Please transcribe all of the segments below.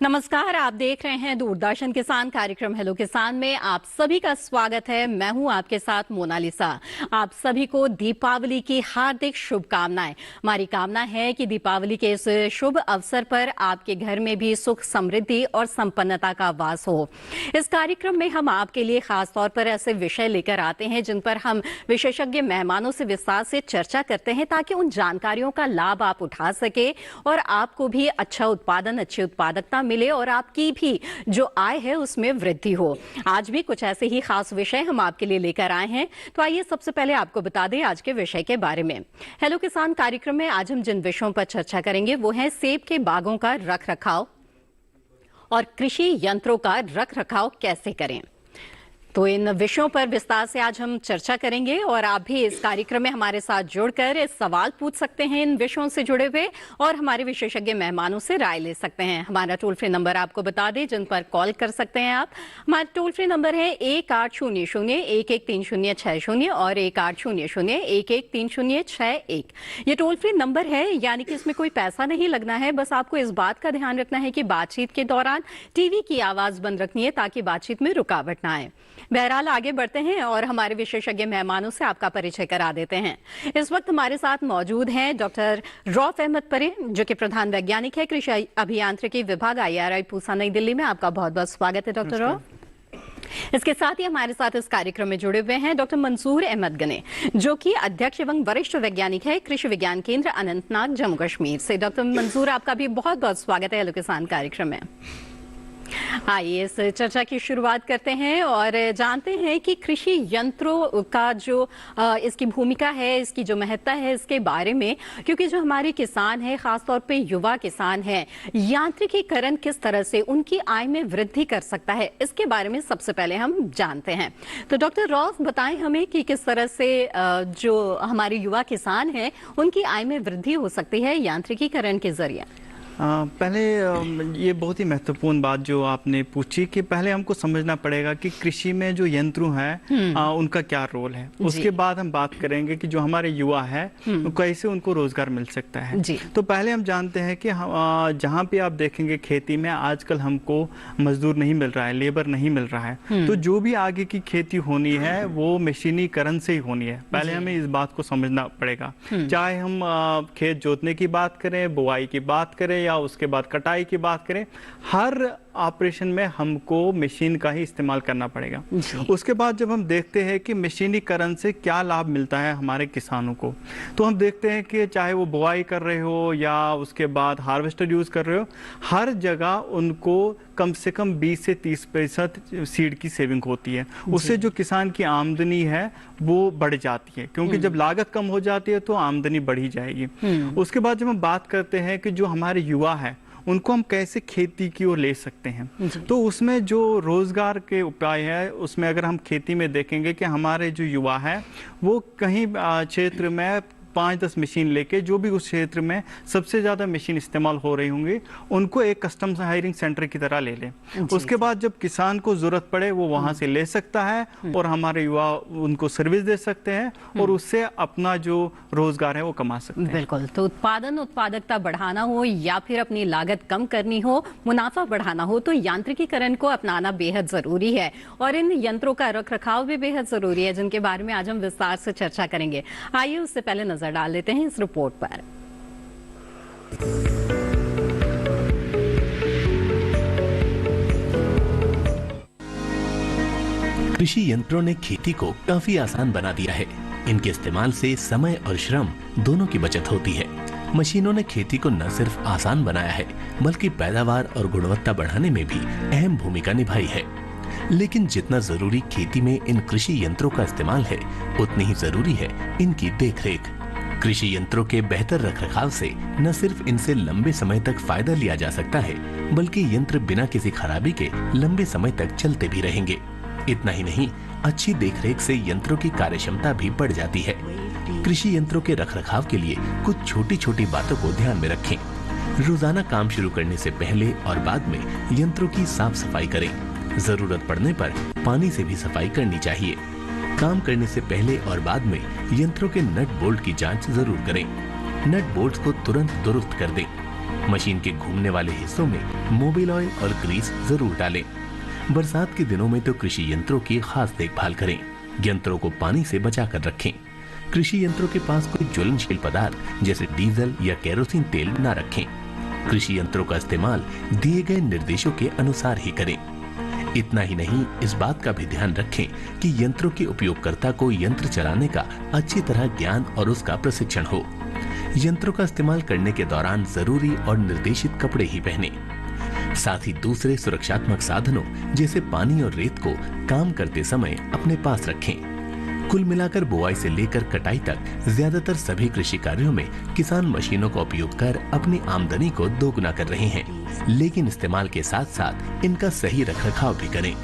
नमस्कार, आप देख रहे हैं दूरदर्शन किसान कार्यक्रम हेलो किसान में आप सभी का स्वागत है। मैं हूं आपके साथ मोनालिसा। आप सभी को दीपावली की हार्दिक शुभकामनाएं। हमारी कामना है कि दीपावली के इस शुभ अवसर पर आपके घर में भी सुख, समृद्धि और संपन्नता का वास हो। इस कार्यक्रम में हम आपके लिए खास तौर पर ऐसे विषय लेकर आते हैं जिन पर हम विशेषज्ञ मेहमानों से विस्तार से चर्चा करते हैं ताकि उन जानकारियों का लाभ आप उठा सके और आपको भी अच्छा उत्पादन, अच्छी उत्पादकता मिले और आपकी भी जो आय है उसमें वृद्धि हो। आज भी कुछ ऐसे ही खास विषय हम आपके लिए लेकर आए हैं। तो आइए सबसे पहले आपको बता दें आज के विषय के बारे में। हेलो किसान कार्यक्रम में आज हम जिन विषयों पर चर्चा करेंगे वो है सेब के बागों का रख रखाव और कृषि यंत्रों का रख रखाव कैसे करें। तो इन विषयों पर विस्तार से आज हम चर्चा करेंगे और आप भी इस कार्यक्रम में हमारे साथ जुड़कर इस सवाल पूछ सकते हैं इन विषयों से जुड़े हुए और हमारे विशेषज्ञ मेहमानों से राय ले सकते हैं। हमारा टोल फ्री नंबर आपको बता दें जिन पर कॉल कर सकते हैं आप। हमारा टोल फ्री नंबर है 1800-113060 और 1800-113061। ये टोल फ्री नंबर है, यानी कि इसमें कोई पैसा नहीं लगना है। बस आपको इस बात का ध्यान रखना है कि बातचीत के दौरान टीवी की आवाज बंद रखनी है ताकि बातचीत में रुकावट ना आए। बहरहाल आगे बढ़ते हैं और हमारे विशेषज्ञ मेहमानों से आपका परिचय करा देते हैं। इस वक्त हमारे साथ मौजूद हैं डॉक्टर रौफ अहमद परे, जो कि प्रधान वैज्ञानिक है कृषि अभियांत्रिकी विभाग IRI पूसा नई दिल्ली में। आपका बहुत बहुत स्वागत है डॉक्टर रौफ। इसके साथ ही हमारे साथ इस कार्यक्रम में जुड़े हुए हैं डॉक्टर मंसूर अहमद गने, जो कि अध्यक्ष एवं वरिष्ठ वैज्ञानिक है कृषि विज्ञान केंद्र अनंतनाग जम्मू कश्मीर से। डॉक्टर मंसूर, आपका भी बहुत बहुत स्वागत है हेलो किसान कार्यक्रम में। आइए इस चर्चा की शुरुआत करते हैं और जानते हैं कि कृषि यंत्रों का जो इसकी भूमिका है, इसकी जो महत्ता है, इसके बारे में, क्योंकि जो हमारे किसान हैं, खासतौर पे युवा किसान हैं, यांत्रिकीकरण किस तरह से उनकी आय में वृद्धि कर सकता है, इसके बारे में सबसे पहले हम जानते हैं। तो डॉक्टर रौफ बताएं हमें कि किस तरह से जो हमारे युवा किसान हैं उनकी आय में वृद्धि हो सकती है यांत्रिकीकरण के जरिए। पहले ये बहुत ही महत्वपूर्ण बात जो आपने पूछी कि पहले हमको समझना पड़ेगा कि कृषि में जो यंत्र हैं उनका क्या रोल है। उसके बाद हम बात करेंगे कि जो हमारे युवा है कैसे उनको रोजगार मिल सकता है। तो पहले हम जानते हैं कि जहाँ पे आप देखेंगे खेती में आजकल हमको मजदूर नहीं मिल रहा है, लेबर नहीं मिल रहा है। तो जो भी आगे की खेती होनी है वो मशीनीकरण से ही होनी है। पहले हमें इस बात को समझना पड़ेगा। चाहे हम खेत जोतने की बात करें, बुआई की बात करें या उसके बाद कटाई की बात करें, हर ऑपरेशन में हमको मशीन का ही इस्तेमाल करना पड़ेगा। उसके बाद जब हम देखते हैं कि मशीनीकरण से क्या लाभ मिलता है हमारे किसानों को, तो हम देखते हैं कि चाहे वो बुआई कर रहे हो या उसके बाद हार्वेस्टर यूज कर रहे हो, हर जगह उनको कम से कम 20 से 30% सीड की सेविंग होती है। उससे जो किसान की आमदनी है वो बढ़ जाती है, क्योंकि जब लागत कम हो जाती है तो आमदनी बढ़ी जाएगी। उसके बाद जब हम बात करते हैं कि जो हमारे युवा है उनको हम कैसे खेती की ओर ले सकते हैं, तो उसमें जो रोजगार के उपाय है उसमें अगर हम खेती में देखेंगे कि हमारे जो युवा है वो कहीं क्षेत्र में 5-10 मशीन लेके, जो भी उस क्षेत्र में सबसे ज़्यादा मशीन इस्तेमाल हो रही होंगी उनको एक कस्टम हायरिंग सेंटर की तरह ले लें। उसके बाद जब किसान को ज़रूरत पड़े वो वहाँ से ले सकता है और हमारे युवा उनको सर्विस दे सकते हैं और उससे अपना जो रोजगार है वो कमा सकते हैं। बिल्कुल। तो उत्पादन, उत्पादकता बढ़ाना हो या फिर अपनी लागत कम करनी हो, मुनाफा बढ़ाना हो, तो यांत्रिकीकरण को अपनाना बेहद ज़रूरी है और इन यंत्रों का रख रखाव भी बेहद ज़रूरी है, जिनके बारे में आज हम विस्तार से चर्चा करेंगे। आइए उससे पहले नजर डाल लेते हैं इस रिपोर्ट पर। कृषि यंत्रों ने खेती को काफी आसान बना दिया है। इनके इस्तेमाल से समय और श्रम दोनों की बचत होती है। मशीनों ने खेती को न सिर्फ आसान बनाया है बल्कि पैदावार और गुणवत्ता बढ़ाने में भी अहम भूमिका निभाई है। लेकिन जितना जरूरी खेती में इन कृषि यंत्रों का इस्तेमाल है, उतनी ही जरूरी है इनकी देखरेख। कृषि यंत्रों के बेहतर रखरखाव से न सिर्फ इनसे लंबे समय तक फायदा लिया जा सकता है, बल्कि यंत्र बिना किसी खराबी के लंबे समय तक चलते भी रहेंगे। इतना ही नहीं, अच्छी देखरेख से यंत्रों की कार्यक्षमता भी बढ़ जाती है। कृषि यंत्रों के रखरखाव के लिए कुछ छोटी छोटी बातों को ध्यान में रखें। रोजाना काम शुरू करने से पहले और बाद में यंत्रों की साफ सफाई करें। जरूरत पड़ने पर पानी से भी सफाई करनी चाहिए। काम करने से पहले और बाद में यंत्रों के नट बोल्ट की जांच जरूर करें। नट बोल्ट्स को तुरंत दुरुस्त कर दें। मशीन के घूमने वाले हिस्सों में मोबिल ऑयल और ग्रीस जरूर डालें। बरसात के दिनों में तो कृषि यंत्रों की खास देखभाल करें। यंत्रों को पानी से बचा कर रखें। कृषि यंत्रों के पास कोई ज्वलनशील पदार्थ जैसे डीजल या केरोसिन तेल न रखें। कृषि यंत्रों का इस्तेमाल दिए गए निर्देशों के अनुसार ही करें। इतना ही नहीं, इस बात का भी ध्यान रखें कि यंत्रों के उपयोगकर्ता को यंत्र चलाने का अच्छी तरह ज्ञान और उसका प्रशिक्षण हो। यंत्रों का इस्तेमाल करने के दौरान जरूरी और निर्देशित कपड़े ही पहने। साथ ही दूसरे सुरक्षात्मक साधनों जैसे पानी और रेत को काम करते समय अपने पास रखें। कुल मिलाकर बुआई से लेकर कटाई तक ज्यादातर सभी कृषि कार्यों में किसान मशीनों का उपयोग कर अपनी आमदनी को दोगुना कर रहे हैं, लेकिन इस्तेमाल के साथ साथ इनका सही रखरखाव भी करें।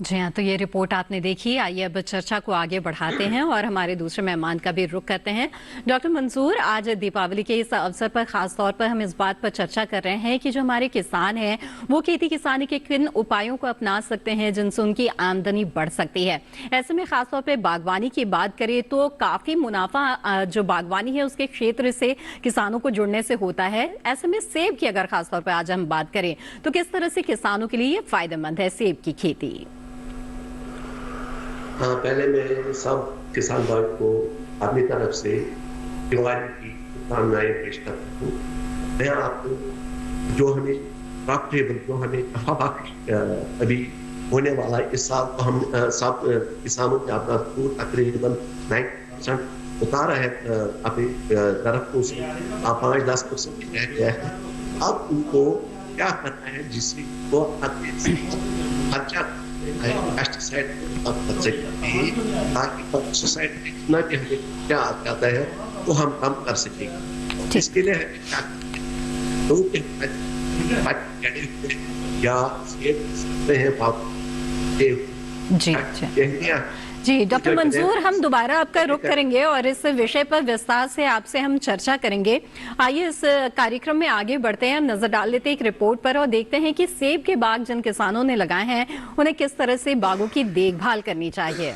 जी हाँ, तो ये रिपोर्ट आपने देखी। आइए अब चर्चा को आगे बढ़ाते हैं और हमारे दूसरे मेहमान का भी रुख करते हैं। डॉक्टर मंसूर, आज दीपावली के इस अवसर पर खास तौर पर हम इस बात पर चर्चा कर रहे हैं कि जो हमारे किसान हैं वो खेती किसानी के किन उपायों को अपना सकते हैं जिनसे उनकी आमदनी बढ़ सकती है। ऐसे में खास तौर पर बागवानी की बात करें तो काफी मुनाफा जो बागवानी है उसके क्षेत्र से किसानों को जुड़ने से होता है। ऐसे में सेब की अगर खास तौर पर आज हम बात करें तो किस तरह से किसानों के लिए फायदेमंद है सेब की खेती? हाँ, पहले मैं सब किसान भाई को अपनी तरफ से दिवाली की शुभकामनाएं पेश करता हूँ। मैं आपको जो हमें प्रॉफिटेबल, जो हमें अभी होने वाला इस साल तो हम सब किसानों के अपना तकरीबन 90% उतारा है अपने दरख्तों से, 5-10% रह गया है। अब उनको क्या करना है जिससे वो खर्चा पेस्टिसाइड ताकि पेस्टिसाइड इतना कि हमें क्या आता है तो हम कम कर सकेंगे। इसके लिए या जी डॉक्टर मंसूर, हम दोबारा आपका रुख करेंगे और इस विषय पर विस्तार से आपसे हम चर्चा करेंगे। आइए इस कार्यक्रम में आगे बढ़ते हैं। हम नजर डाल लेते हैं एक रिपोर्ट पर और देखते हैं कि सेब के बाग जिन किसानों ने लगाए हैं उन्हें किस तरह से बागों की देखभाल करनी चाहिए।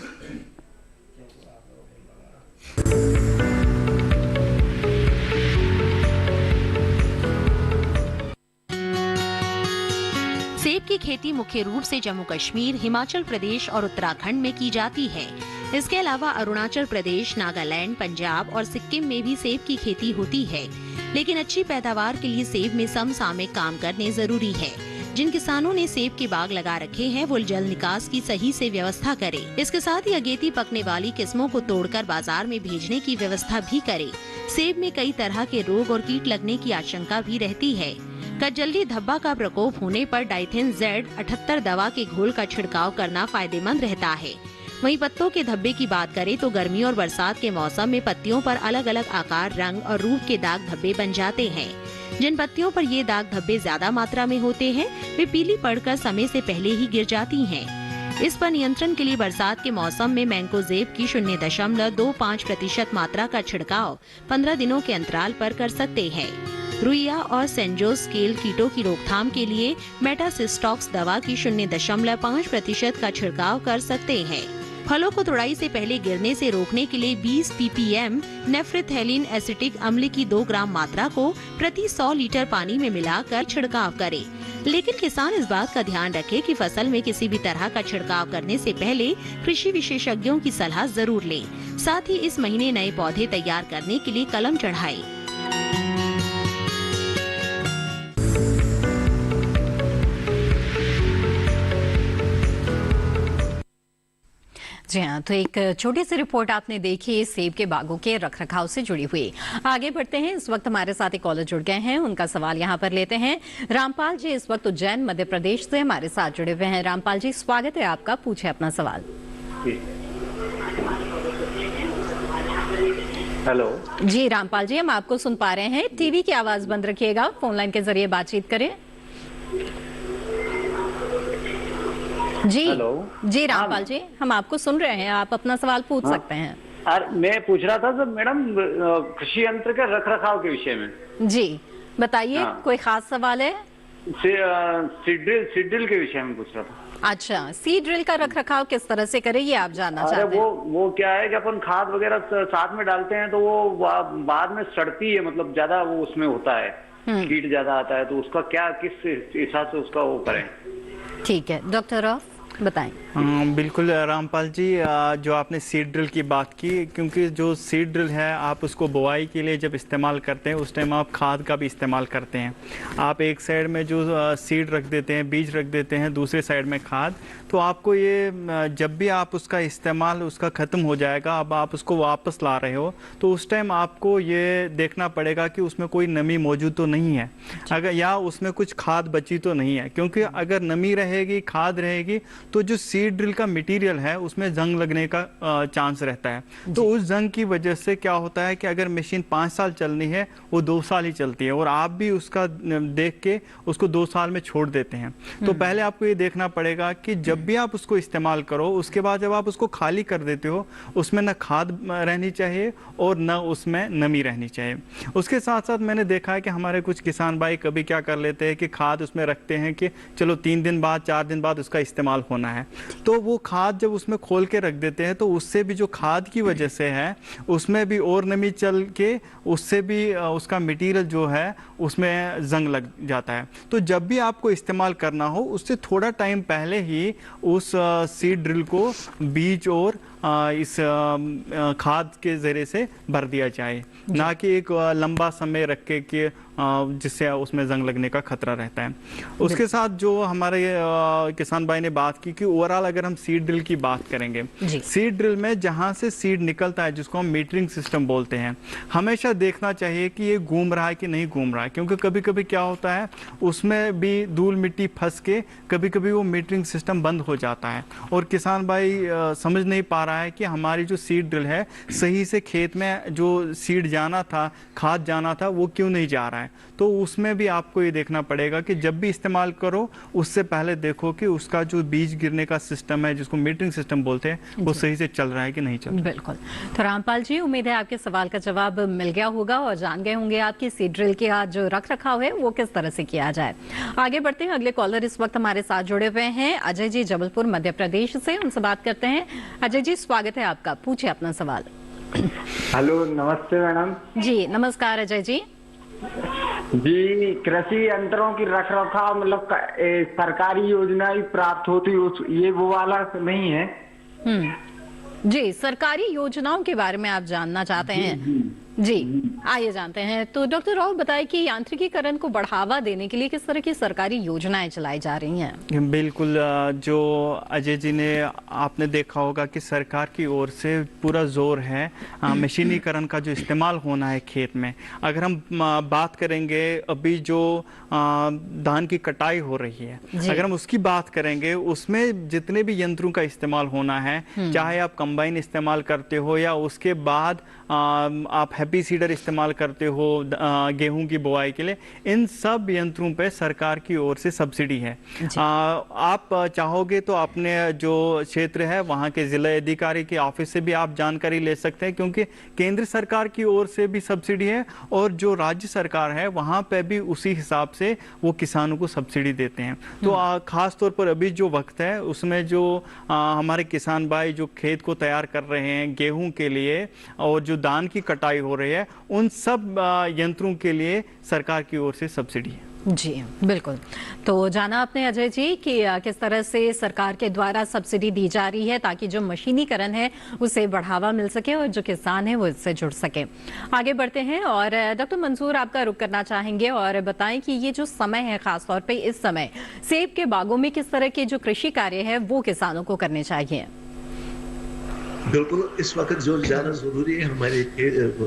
सेब की खेती मुख्य रूप से जम्मू कश्मीर, हिमाचल प्रदेश और उत्तराखंड में की जाती है। इसके अलावा अरुणाचल प्रदेश, नागालैंड, पंजाब और सिक्किम में भी सेब की खेती होती है। लेकिन अच्छी पैदावार के लिए सेब में समसामयिक काम करने जरूरी है। जिन किसानों ने सेब के बाग लगा रखे हैं वो जल निकास की सही से व्यवस्था करें। इसके साथ ही अगेती पकने वाली किस्मों को तोड़कर बाजार में भेजने की व्यवस्था भी करें। सेब में कई तरह के रोग और कीट लगने की आशंका भी रहती है। कटजल्दी धब्बा का प्रकोप होने पर डाइथेन Z78 दवा के घोल का छिड़काव करना फायदेमंद रहता है। वहीं पत्तों के धब्बे की बात करें तो गर्मी और बरसात के मौसम में पत्तियों पर अलग अलग आकार, रंग और रूप के दाग धब्बे बन जाते हैं। जिन पत्तियों पर ये दाग धब्बे ज्यादा मात्रा में होते हैं वे पीली पड़कर समय से पहले ही गिर जाती हैं। इस पर नियंत्रण के लिए बरसात के मौसम में मैंकोजेब की 0.25% मात्रा का छिड़काव 15 दिनों के अंतराल पर कर सकते हैं। रुइया और सेंजोस्केल कीटों की रोकथाम के लिए मेटासिस्टॉक्स दवा की 0.5% का छिड़काव कर सकते हैं। फलों को तुड़ाई से पहले गिरने से रोकने के लिए 20 ppm नेफ्रेथेलिन एसिटिक अम्ल की 2 ग्राम मात्रा को प्रति 100 लीटर पानी में मिलाकर छिड़काव करें। लेकिन किसान इस बात का ध्यान रखें कि फसल में किसी भी तरह का छिड़काव करने से पहले कृषि विशेषज्ञों की सलाह जरूर लें। साथ ही इस महीने नए पौधे तैयार करने के लिए कलम चढ़ाएं। जी हाँ, तो एक छोटी सी रिपोर्ट आपने देखी सेब के बागों के रखरखाव से जुड़ी हुई। आगे बढ़ते हैं। इस वक्त हमारे साथ एक कॉलर जुड़ गए हैं, उनका सवाल यहाँ पर लेते हैं। रामपाल जी इस वक्त उज्जैन मध्य प्रदेश से हमारे साथ जुड़े हुए हैं। रामपाल जी स्वागत है आपका, पूछे अपना सवाल। हेलो जी रामपाल जी, हम आपको सुन पा रहे हैं। टीवी की आवाज बंद रखिएगा, फोन लाइन के जरिए बातचीत करें। जी हेलो जी रामपाल जी, हम आपको सुन रहे हैं, आप अपना सवाल पूछ सकते हैं। मैं पूछ रहा था सर मैडम कृषि यंत्र के रखरखाव के विषय में। जी बताइए, कोई खास सवाल है? सीड ड्रिल के विषय में पूछ रहा था। अच्छा, सीड ड्रिल का रख रखाव किस तरह से करें ये आप जानना अरे चाहते हैं? वो क्या है कि अपन खाद वगैरह साथ में डालते हैं तो वो बाद में सड़ती है, मतलब ज्यादा वो उसमें होता है, कीट ज्यादा आता है, तो उसका क्या किस हिसाब से उसका वो करें? ठीक है, डॉक्टर रॉफ बताएं। बिल्कुल रामपाल जी, जो आपने सीड ड्रिल की बात की, क्योंकि जो सीड ड्रिल है आप उसको बुआई के लिए जब इस्तेमाल करते हैं उस टाइम आप खाद का भी इस्तेमाल करते हैं। आप एक साइड में जो सीड रख देते हैं, बीज रख देते हैं, दूसरे साइड में खाद, तो आपको ये जब भी आप उसका इस्तेमाल उसका ख़त्म हो जाएगा, अब आप उसको वापस ला रहे हो, तो उस टाइम आपको ये देखना पड़ेगा कि उसमें कोई नमी मौजूद तो नहीं है, अगर या उसमें कुछ खाद बची तो नहीं है, क्योंकि अगर नमी रहेगी, खाद रहेगी, तो जो सीड ड्रिल का मटेरियल है उसमें जंग लगने का चांस रहता है। तो उस जंग की वजह से क्या होता है कि अगर मशीन 5 साल चलनी है वो 2 साल ही चलती है, और आप भी उसका देख के उसको 2 साल में छोड़ देते हैं। तो पहले आपको ये देखना पड़ेगा कि जब भी आप उसको इस्तेमाल करो, उसके बाद जब आप उसको खाली कर देते हो, उसमें न खाद रहनी चाहिए और न उसमें नमी रहनी चाहिए। उसके साथ साथ मैंने देखा है कि हमारे कुछ किसान भाई कभी क्या कर लेते हैं कि खाद उसमें रखते हैं कि चलो 3 दिन बाद 4 दिन बाद उसका इस्तेमाल होना है, तो वो खाद जब उसमें खोल के रख देते हैं तो उससे भी जो खाद की वजह से है उसमें भी और नमी चल के उससे भी उसका मटेरियल जो है उसमें जंग लग जाता है। तो जब भी आपको इस्तेमाल करना हो उससे थोड़ा टाइम पहले ही उस सीड ड्रिल को बीज और इस खाद के ज़रिए से भर दिया जाए, ना कि एक लंबा समय रख के कि जिससे उसमें जंग लगने का खतरा रहता है। उसके साथ जो हमारे किसान भाई ने बात की कि ओवरऑल अगर हम सीड ड्रिल की बात करेंगे, सीड ड्रिल में जहां से सीड निकलता है जिसको हम मीटरिंग सिस्टम बोलते हैं, हमेशा देखना चाहिए कि ये घूम रहा है कि नहीं घूम रहा है, क्योंकि कभी कभी क्या होता है उसमें भी धूल मिट्टी फंस के कभी कभी वो मीटरिंग सिस्टम बंद हो जाता है, और किसान भाई समझ नहीं पा रहा है कि हमारी जो सीड ड्रिल है सही से खेत में जो सीड जाना था, खाद जाना था, वो क्यों नहीं जा रहा है। तो उसमें भी आपको ये देखना पड़ेगा कि जब भी इस्तेमाल करो उससे पहले देखो कि उसका जो बीज गिरने का सिस्टम है जिसको मीटरिंग सिस्टम बोलते हैं वो सही से चल रहा है कि नहीं चल रहा है। बिल्कुल। तो रामपाल जी, उम्मीद है आपके सवाल का जवाब मिल गया होगा और जान गए होंगे आपकी सीड ड्रिल के जो रख रखाव है वो किस तरह से किया जाए। आगे बढ़ते हैं, अगले कॉलर इस वक्त हमारे साथ जुड़े हुए हैं अजय जी जबलपुर मध्य प्रदेश से, उनसे बात करते हैं। अजय जी, स्वागत है आपका, पूछिए अपना सवाल। हेलो, नमस्ते मैडम जी। नमस्कार अजय जी। जी, कृषि यंत्रों की रख रखाव मतलब सरकारी योजना ही प्राप्त होती, ये वो वाला नहीं है? जी, सरकारी योजनाओं के बारे में आप जानना चाहते हैं? जी, आइए जानते हैं। तो डॉक्टर राव बताएं कि यांत्रिकीकरण को बढ़ावा देने के लिए किस तरह की सरकारी योजनाएं चलाई जा रही हैं? बिल्कुल, जो अजय जी ने आपने देखा होगा कि सरकार की ओर से पूरा जोर है मशीनीकरण का जो इस्तेमाल होना है खेत में। अगर हम बात करेंगे अभी जो धान की कटाई हो रही है, अगर हम उसकी बात करेंगे उसमें जितने भी यंत्रों का इस्तेमाल होना है, चाहे आप कंबाइन इस्तेमाल करते हो या उसके बाद आप हैप्पी सीडर इस्तेमाल करते हो गेहूं की बुआई के लिए, इन सब यंत्रों पे सरकार की ओर से सब्सिडी है। आप चाहोगे तो अपने जो क्षेत्र है वहां के जिला अधिकारी के ऑफिस से भी आप जानकारी ले सकते हैं, क्योंकि केंद्र सरकार की ओर से भी सब्सिडी है और जो राज्य सरकार है वहां पे भी उसी हिसाब से वो किसानों को सब्सिडी देते हैं। तो खास तौर पर अभी जो वक्त है उसमें जो हमारे किसान भाई जो खेत को तैयार कर रहे हैं गेहूं के लिए और जो धान की कटाई हो रही है, उन सब यंत्रों के लिए सरकार की ओर से सब्सिडी है। जी बिल्कुल। तो जाना आपने अजय जी कि किस तरह से सरकार के द्वारा सब्सिडी दी जा रही है ताकि जो मशीनीकरण है उसे बढ़ावा मिल सके और जो किसान है वो इससे जुड़ सके। आगे बढ़ते हैं और डॉक्टर मंसूर आपका रुख करना चाहेंगे और बताएं कि ये जो समय है, खासतौर पे इस समय सेब के बागों में किस तरह के जो कृषि कार्य है वो किसानों को करने चाहिए? बिल्कुल, इस वक्त जो ज्यादा जरूरी है हमारे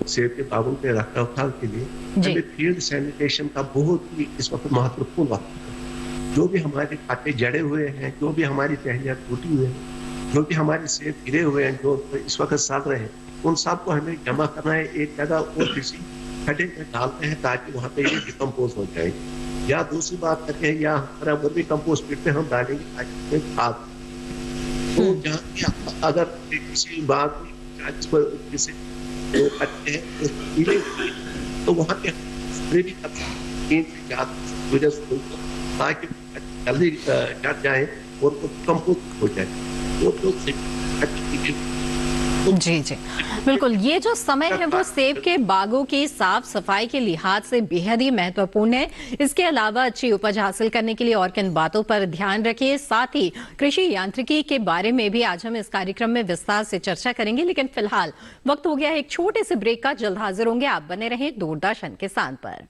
सेब के बागों के रखरखाव के लिए हमें फील्ड सैनिटेशन का बहुत ही इस वक्त महत्वपूर्ण वक्त है। जो भी हमारे कांटे जड़े हुए हैं, जो भी हमारी टहनियाँ टूटी हुई हैं, जो भी हमारे सेब गिरे हुए हैं, जो इस वक्त सड़ रहे हैं, उन सब को हमें जमा करना है एक जगह और किसी खड्डे में डालते हैं ताकि वहाँ पे ये डिकम्पोज हो जाए। या दूसरी बात करते हैं या हमारा वर्मी कंपोस्ट पिट पे हम डालेंगे ताकि खाद, तो जहाँ अगर किसी बाग में किसी अच्छे हैं तो वहाँ पे भी ताकि जल्दी जट जाए वो तो कंपोस्ट हो जाए, वो तो अच्छी जी जी बिल्कुल। ये जो समय है वो सेब के बागों की साफ सफाई के लिहाज से बेहद ही महत्वपूर्ण है। इसके अलावा अच्छी उपज हासिल करने के लिए और किन बातों पर ध्यान रखिए, साथ ही कृषि यांत्रिकी के बारे में भी आज हम इस कार्यक्रम में विस्तार से चर्चा करेंगे। लेकिन फिलहाल वक्त हो गया है एक छोटे से ब्रेक का। जल्द हाजिर होंगे, आप बने रहें दूरदर्शन किसान पर।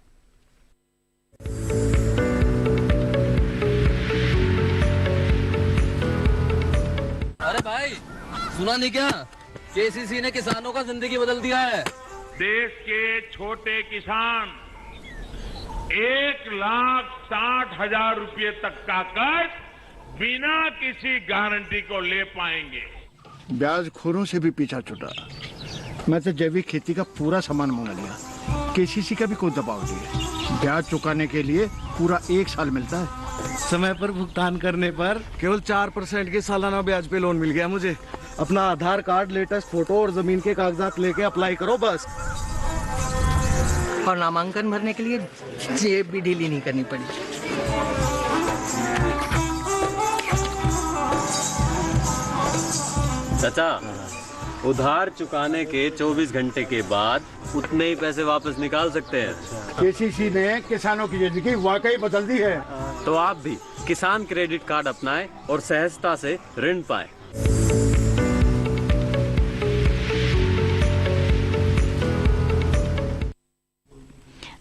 अरे भाई सुना नहीं क्या, केसीसी ने किसानों का जिंदगी बदल दिया है। देश के छोटे किसान 1,60,000 रुपए तक का कर्ज बिना किसी गारंटी को ले पाएंगे। ब्याज खोरों से भी पीछा छुटा। मैं तो जैविक खेती का पूरा सामान मंगा लिया, केसीसी का भी कोई दबाव नहीं है। ब्याज चुकाने के लिए पूरा 1 साल मिलता है। समय पर भुगतान करने पर केवल 4% के सालाना ब्याज पे लोन मिल गया मुझे। अपना आधार कार्ड, लेटेस्ट फोटो और जमीन के कागजात लेके अप्लाई करो बस। और नामांकन भरने के लिए जेब भी ढीली नहीं करनी पड़ी। चाचा, उधार चुकाने के 24 घंटे के बाद उतने ही पैसे वापस निकाल सकते हैं। केसीसी ने किसानों की जिंदगी वाकई बदल दी है। तो आप भी किसान क्रेडिट कार्ड अपनाएं और सहजता से ऋण पाएं।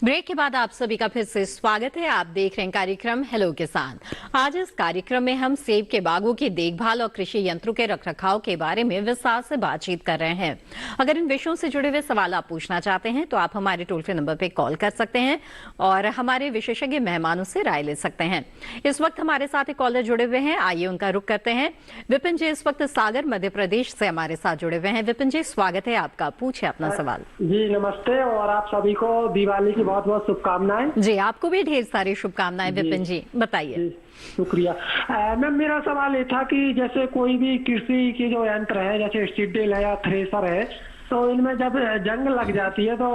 ब्रेक के बाद आप सभी का फिर से स्वागत है। आप देख रहे हैं कार्यक्रम हेलो किसान। आज इस कार्यक्रम में हम सेब के बागों की देखभाल और कृषि यंत्रों के रखरखाव के बारे में विस्तार से बातचीत कर रहे हैं। अगर इन विषयों से जुड़े हुए सवाल आप पूछना चाहते हैं तो आप हमारे टोल फ्री नंबर पर कॉल कर सकते हैं और हमारे विशेषज्ञ मेहमानों से राय ले सकते हैं। इस वक्त हमारे साथ एक कॉलर जुड़े हुए हैं, आइए उनका रुख करते हैं। विपिन जी इस वक्त सागर मध्य प्रदेश से हमारे साथ जुड़े हुए हैं। विपिन जी स्वागत है आपका, पूछिए अपना सवाल। जी नमस्ते, और आप सभी को दिवाली की बहुत बहुत शुभकामनाएं। जी आपको भी ढेर सारी शुभकामनाएं विपिन जी, बताइए। शुक्रिया। मैम मेरा सवाल ये था कि जैसे कोई भी कृषि के जो यंत्र है, जैसे सीडड्रिल है या थ्रेसर है, तो इनमें जब जंग लग जाती है तो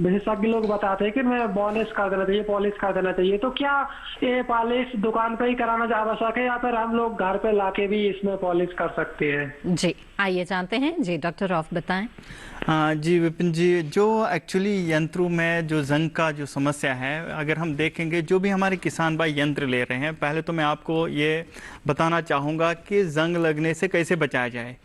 विशेषज्ञ लोग बताते हैं कि मैं पॉलिश कर देना चाहिए, पॉलिश कर देना चाहिए। तो क्या ये पॉलिश दुकान पे ही कराना आवश्यक है या फिर हम लोग घर पे लाके भी इसमें पॉलिश कर सकते हैं? जी आइए जानते हैं। जी डॉक्टर रॉफ बताएं। जी विपिन जी, जो एक्चुअली यंत्रों में जो जंग का जो समस्या है, अगर हम देखेंगे जो भी हमारे किसान भाई यंत्र ले रहे हैं, पहले तो मैं आपको ये बताना चाहूँगा कि जंग लगने से कैसे बचाया जाए।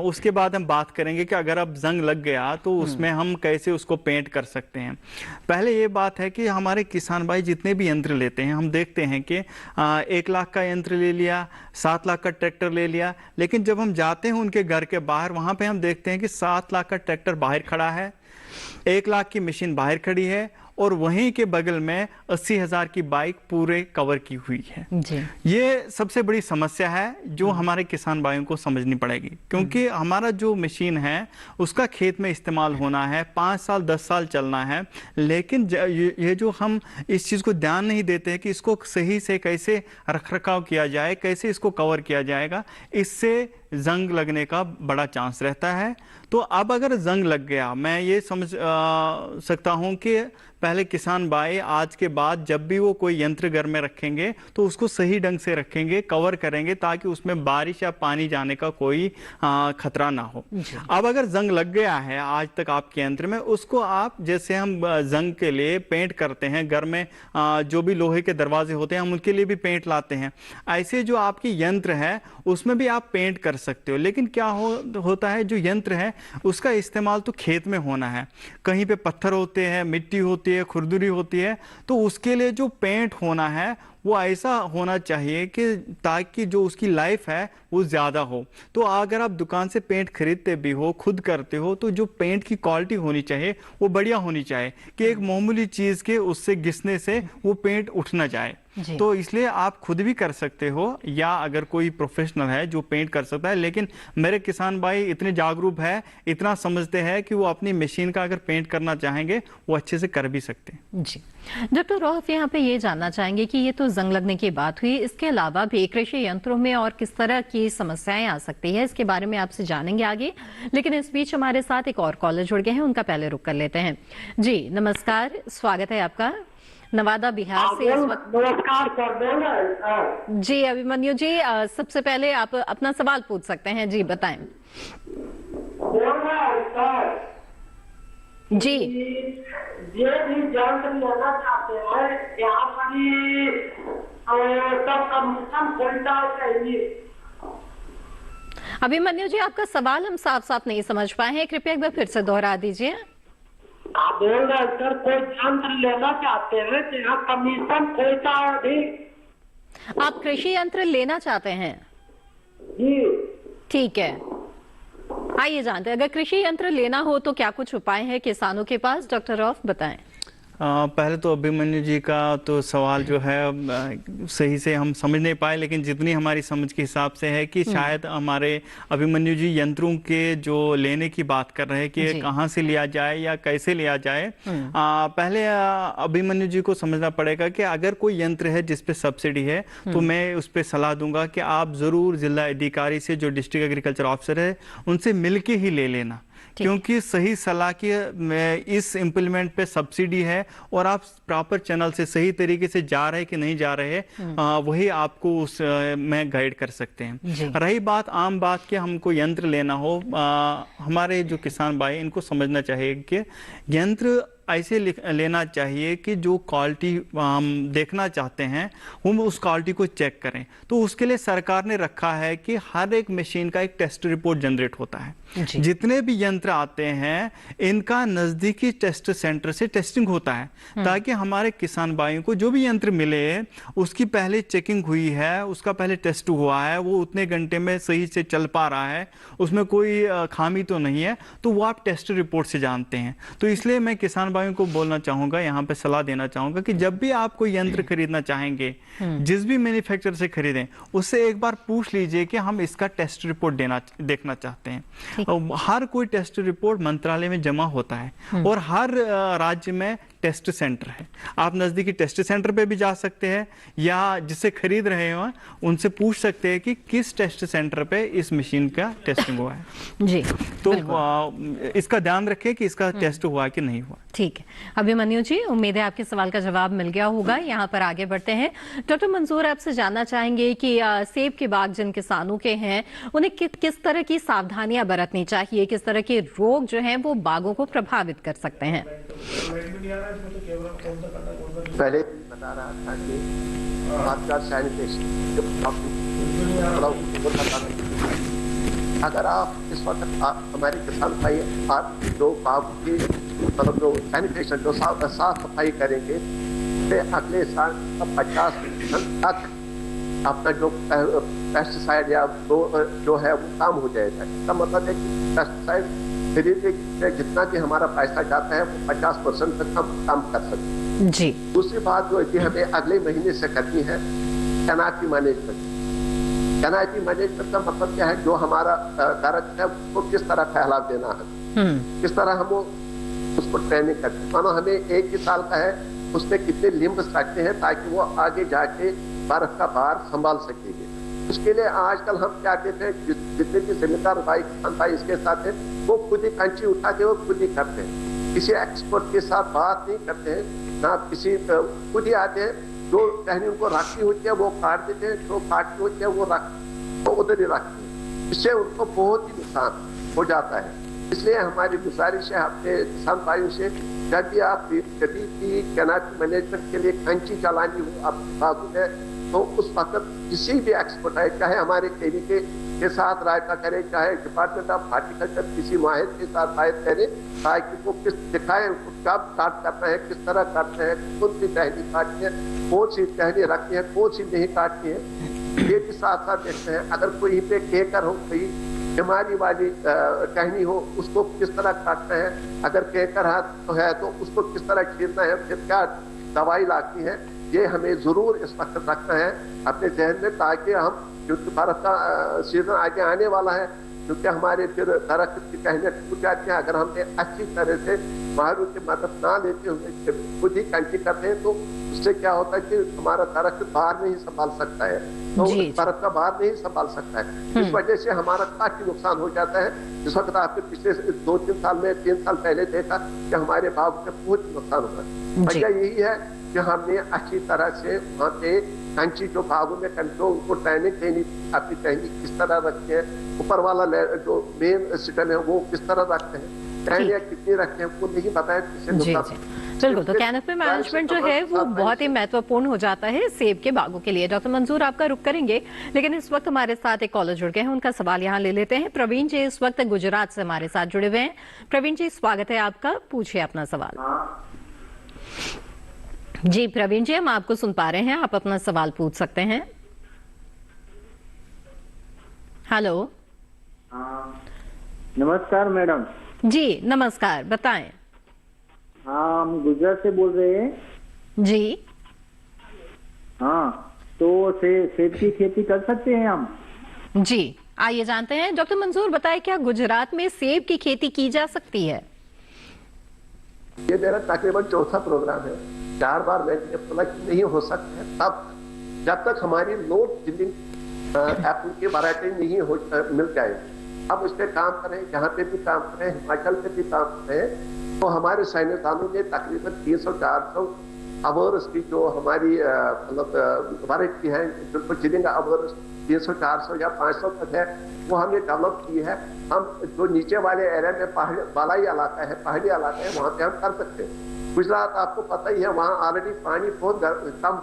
उसके बाद हम बात करेंगे कि अगर अब जंग लग गया तो उसमें हम कैसे उसको पेंट कर सकते हैं। पहले ये बात है कि हमारे किसान भाई जितने भी यंत्र लेते हैं, हम देखते हैं कि 1 लाख का यंत्र ले लिया, 7 लाख का ट्रैक्टर ले लिया, लेकिन जब हम जाते हैं उनके घर के बाहर, वहाँ पे हम देखते हैं कि 7 लाख का ट्रैक्टर बाहर खड़ा है, 1 लाख की मशीन बाहर खड़ी है और वहीं के बगल में 80,000 की बाइक पूरे कवर की हुई है। जी। ये सबसे बड़ी समस्या है जो हमारे किसान भाइयों को समझनी पड़ेगी, क्योंकि हमारा जो मशीन है उसका खेत में इस्तेमाल होना है, 5 साल 10 साल चलना है, लेकिन ये जो हम इस चीज़ को ध्यान नहीं देते हैं कि इसको सही से कैसे रखरखाव किया जाए, कैसे इसको कवर किया जाएगा, इससे जंग लगने का बड़ा चांस रहता है। तो अब अगर जंग लग गया, मैं ये समझ सकता हूं कि पहले किसान भाई आज के बाद जब भी वो कोई यंत्र घर में रखेंगे तो उसको सही ढंग से रखेंगे, कवर करेंगे, ताकि उसमें बारिश या पानी जाने का कोई खतरा ना हो। अब अगर जंग लग गया है आज तक आपके यंत्र में, उसको आप जैसे हम जंग के लिए पेंट करते हैं घर में, जो भी लोहे के दरवाजे होते हैं हम उनके लिए भी पेंट लाते हैं, ऐसे जो आपकी यंत्र है उसमें भी आप पेंट कर सकते हो। लेकिन क्या होता है, जो यंत्र है उसका इस्तेमाल तो खेत में होना है, कहीं पे पत्थर होते हैं, मिट्टी होती है, खुरदुरी होती है, तो उसके लिए जो पेंट होना है वो ऐसा होना चाहिए कि ताकि जो उसकी लाइफ है वो ज़्यादा हो। तो अगर आप दुकान से पेंट खरीदते भी हो, खुद करते हो, तो जो पेंट की क्वालिटी होनी चाहिए वो बढ़िया होनी चाहिए कि एक मामूली चीज़ के उससे घिसने से वो पेंट उठ ना जाए। तो इसलिए आप खुद भी कर सकते हो या अगर कोई प्रोफेशनल है जो पेंट कर सकता है, लेकिन मेरे किसान भाई इतने जागरूक है, इतना समझते हैं कि वो अपनी मशीन का अगर पेंट करना चाहेंगे वो अच्छे से कर भी सकते हैं। जी डॉक्टर रॉफ, यहाँ पे ये जानना चाहेंगे कि ये तो जंग लगने की बात हुई, इसके अलावा भी कृषि यंत्रों में और किस तरह की समस्याएं आ सकती है, इसके बारे में आपसे जानेंगे आगे। लेकिन इस बीच हमारे साथ एक और कॉलर जुड़ गए हैं, उनका पहले रुख कर लेते हैं। जी नमस्कार, स्वागत है आपका नवादा बिहार से इस वक्त। नमस्कार सर। जी अभिमन्यु जी, सबसे पहले आप अपना सवाल पूछ सकते हैं। जी बताएं। जी ये भी जानकारी लेना चाहते हैं, यहाँ पर सब कमीशन खोलना चाहिए। अभिमन्यु जी, आपका सवाल हम साफ साफ नहीं समझ पाए हैं, कृपया एक बार फिर से दोहरा दीजिए। आप बोल रहे हैं सर, कोई यंत्र लेना चाहते हैं तो यहाँ कमीशन खोलता है भी। आप कृषि यंत्र लेना चाहते हैं? जी ठीक है, आइए जानते हैं, अगर कृषि यंत्र लेना हो तो क्या कुछ उपाय है किसानों के पास, डॉक्टर रऊफ बताएं। पहले तो अभिमन्यु जी का तो सवाल जो है सही से हम समझ नहीं पाए, लेकिन जितनी हमारी समझ के हिसाब से है कि शायद हमारे अभिमन्यु जी यंत्रों के जो लेने की बात कर रहे हैं कि कहाँ से लिया जाए या कैसे लिया जाए। पहले अभिमन्यु जी को समझना पड़ेगा कि अगर कोई यंत्र है जिस पे सब्सिडी है तो मैं उस पर सलाह दूंगा कि आप जरूर जिला अधिकारी से, जो डिस्ट्रिक्ट एग्रीकल्चर ऑफिसर है, उनसे मिलके ही ले लेना, क्योंकि सही सलाह की इस इम्प्लीमेंट पे सब्सिडी है और आप प्रॉपर चैनल से सही तरीके से जा रहे कि नहीं जा रहे, वही आपको उस में गाइड कर सकते हैं। रही बात आम बात कि हमको यंत्र लेना हो, हमारे जो किसान भाई इनको समझना चाहिए कि यंत्र ऐसे लेना चाहिए कि जो क्वालिटी हम देखना चाहते हैं हम उस क्वालिटी को चेक करें। तो उसके लिए सरकार ने रखा है कि हर एक मशीन का एक टेस्ट रिपोर्ट जनरेट होता है। जितने भी यंत्र आते हैं इनका नज़दीकी टेस्ट सेंटर से टेस्टिंग होता है, ताकि हमारे किसान भाइयों को जो भी यंत्र मिले उसकी पहले चेकिंग हुई है, उसका पहले टेस्ट हुआ है, वो उतने घंटे में सही से चल पा रहा है, उसमें कोई खामी तो नहीं है, तो वो आप टेस्ट रिपोर्ट से जानते हैं। तो इसलिए मैं किसान भाइयों को बोलना चाहूंगा, यहाँ पे सलाह देना चाहूंगा कि जब भी आप कोई यंत्र खरीदना चाहेंगे, जिस भी मैन्युफैक्चरर से खरीदें, उससे एक बार पूछ लीजिए कि हम इसका टेस्ट रिपोर्ट देखना चाहते हैं। हर कोई टेस्ट रिपोर्ट मंत्रालय में जमा होता है और हर राज्य में टेस्ट सेंटर है। आप नजदीकी टेस्ट सेंटर पे भी जा सकते हैं या जिससे खरीद रहे हो उनसे पूछ सकते हैं कि किस टेस्ट सेंटर पे इस मशीन का टेस्टिंग हुआ है। जी तो इसका ध्यान रखें कि इसका टेस्ट हुआ कि नहीं हुआ। ठीक है अभिमन्यु जी, उम्मीद है आपके सवाल का जवाब मिल गया होगा। यहाँ पर आगे बढ़ते हैं। डॉक्टर मंजूर, आपसे जानना चाहेंगे कि सेब के बाग जिन किसानों के हैं उन्हें किस तरह की सावधानियां बरतनी चाहिए, किस तरह के रोग जो हैं वो बागों को प्रभावित कर सकते हैं। पहले बता रहा था कि आपका सैनिटेशन अगर आप इस वक्त हमारे किसान भाई आप जो बाग की मतलब जो सैनिटेशन जो साफ सफाई करेंगे तो अगले साल 50% तक अपना जो पेस्टिसाइड या जो है वो कम हो जाएगा। इसका मतलब है कि पेस्टिसाइड खरीदने जितना भी हमारा पैसा जाता है वो 50% तक हम कम कर सकते हैं। जी दूसरी बात जो है हमें अगले महीने से करनी है कैनापी मैनेजमेंट। कैनापी मैनेजमेंट का मतलब क्या है, जो हमारा दरख्त है वो किस तरह फैलाव देना है, किस तरह हम उसको ट्रेनिंग करते हैं। मानो हमें 1 ही साल का है, उसमें कितने लिम्ब रखते हैं ताकि वो आगे जाके बर्फ का भार संभाल सकेंगे। उसके लिए आजकल हम क्या कहते हैं, जितने भी जिम्मेदार भाई किसान भाई इसके साथ हैं वो खुद ही कंची उठा के वो खुद ही करते हैं, किसी एक्सपर्ट के साथ बात नहीं करते हैं, ना किसी खुद ही आते हैं, जो टहनी उनको रखनी होती है वो काट देते हैं, जो काटनी होती है वो उधर ही रखते हैं। इससे उनको बहुत ही नुकसान हो जाता है। इसलिए हमारी गुजारिश है अपने किसान भाइयों से, जब भी आप कभी भी कैनापी मैनेजमेंट के लिए कंची चलानी हो आपके बागों में, तो उस वक्त किसी भी एक्सपर्ट है, चाहे हमारे केवी के साथ रायता करें, चाहे डिपार्टमेंट ऑफ हॉर्टिकल्चर किसी माहिर के साथ रायता करें, ताकि वो किस दिखाएं कब काट करना है, किस तरह काटना है, कौन सी टहनी काटनी है, कौन सी टहनी रखनी है, कौन सी नहीं काटनी है, ये भी साथ साथ देखते हैं। अगर कोई पे केकर हो, कोई बीमारी वाली टहनी हो, उसको किस तरह काटना है, अगर केकर है तो उसको किस तरह छीलना है, फिर क्या दवाई लागती है, ये हमें जरूर इस वक्त रखना है अपने जहन में, ताकि हम, क्योंकि बर्फ का सीजन आगे आने वाला है, क्योंकि हमारे फिर दरख्त की टहनियाँ टूट जाती हैं। अगर हमने अच्छी तरह से माहिरों की मदद ना लेते हुए खुद ही कैंची करते हैं तो उससे क्या होता है कि हमारा दरख्त बाहर नहीं संभाल सकता है, तो बर्फ का बाहर नहीं संभाल सकता है। इस वजह से हमारा काफी नुकसान हो जाता है। इस वक्त आपने पिछले 2-3 साल में 3 साल पहले देखा कि हमारे बाग में बहुत नुकसान हुआ। वजह यही है कि हमने अच्छी तरह से वहाँ पे कैंची जो बागों में कंट्रोल उनको ट्रेनिंग देनी, अपनी टेक्निक किस तरह रखते हैं, ऊपर वाला जो मेन सिस्टम है वो किस तरह रखते हैं, टहनियाँ कितनी रखते हैं, वो नहीं बताया। बिल्कुल, तो कैनोपी मैनेजमेंट जो है वो बहुत ही महत्वपूर्ण हो जाता है सेब के बागों के लिए। डॉक्टर मंजूर आपका रुख करेंगे, लेकिन इस वक्त हमारे साथ एक कॉलर जुड़ गए हैं, उनका सवाल यहाँ ले लेते हैं। प्रवीण जी इस वक्त गुजरात से हमारे साथ जुड़े हुए हैं। प्रवीण जी स्वागत है आपका, पूछिए अपना सवाल। जी प्रवीण जी, हम आपको सुन पा रहे हैं, आप अपना सवाल पूछ सकते हैं। हेलो, नमस्कार मैडम। जी नमस्कार, बताएं। हाँ, हम गुजरात से बोल रहे हैं जी। हाँ, तो सेब की खेती कर सकते हैं हम? जी आइए जानते हैं। डॉक्टर मंजूर बताएं, क्या गुजरात में सेब की खेती की जा सकती है? ये मेरा तकरीबन चौथा प्रोग्राम है। 4 बार मैंने बोला कि नहीं हो सकता है, तब जब तक हमारी लोड सीलिंग एप्पल की वैरायटी नहीं हो मिल जाए। अब उस पर काम करें, जहाँ पे भी काम करें, हिमाचल पे भी काम करें, तो हमारे साइंसदानों ने तकरीबन 300-400 अवर्स की जो हमारी मतलब वैरायटी है, जिनको चिलिंग अवर्स 300-400 या 500 तक है, वो हमने डेवलप की है। हम जो नीचे वाले एरिया में पहाड़ी इलाका है, वहाँ पे हम कर सकते हैं। गुजरात आपको पता ही है, वहाँ ऑलरेडी पानी बहुत कम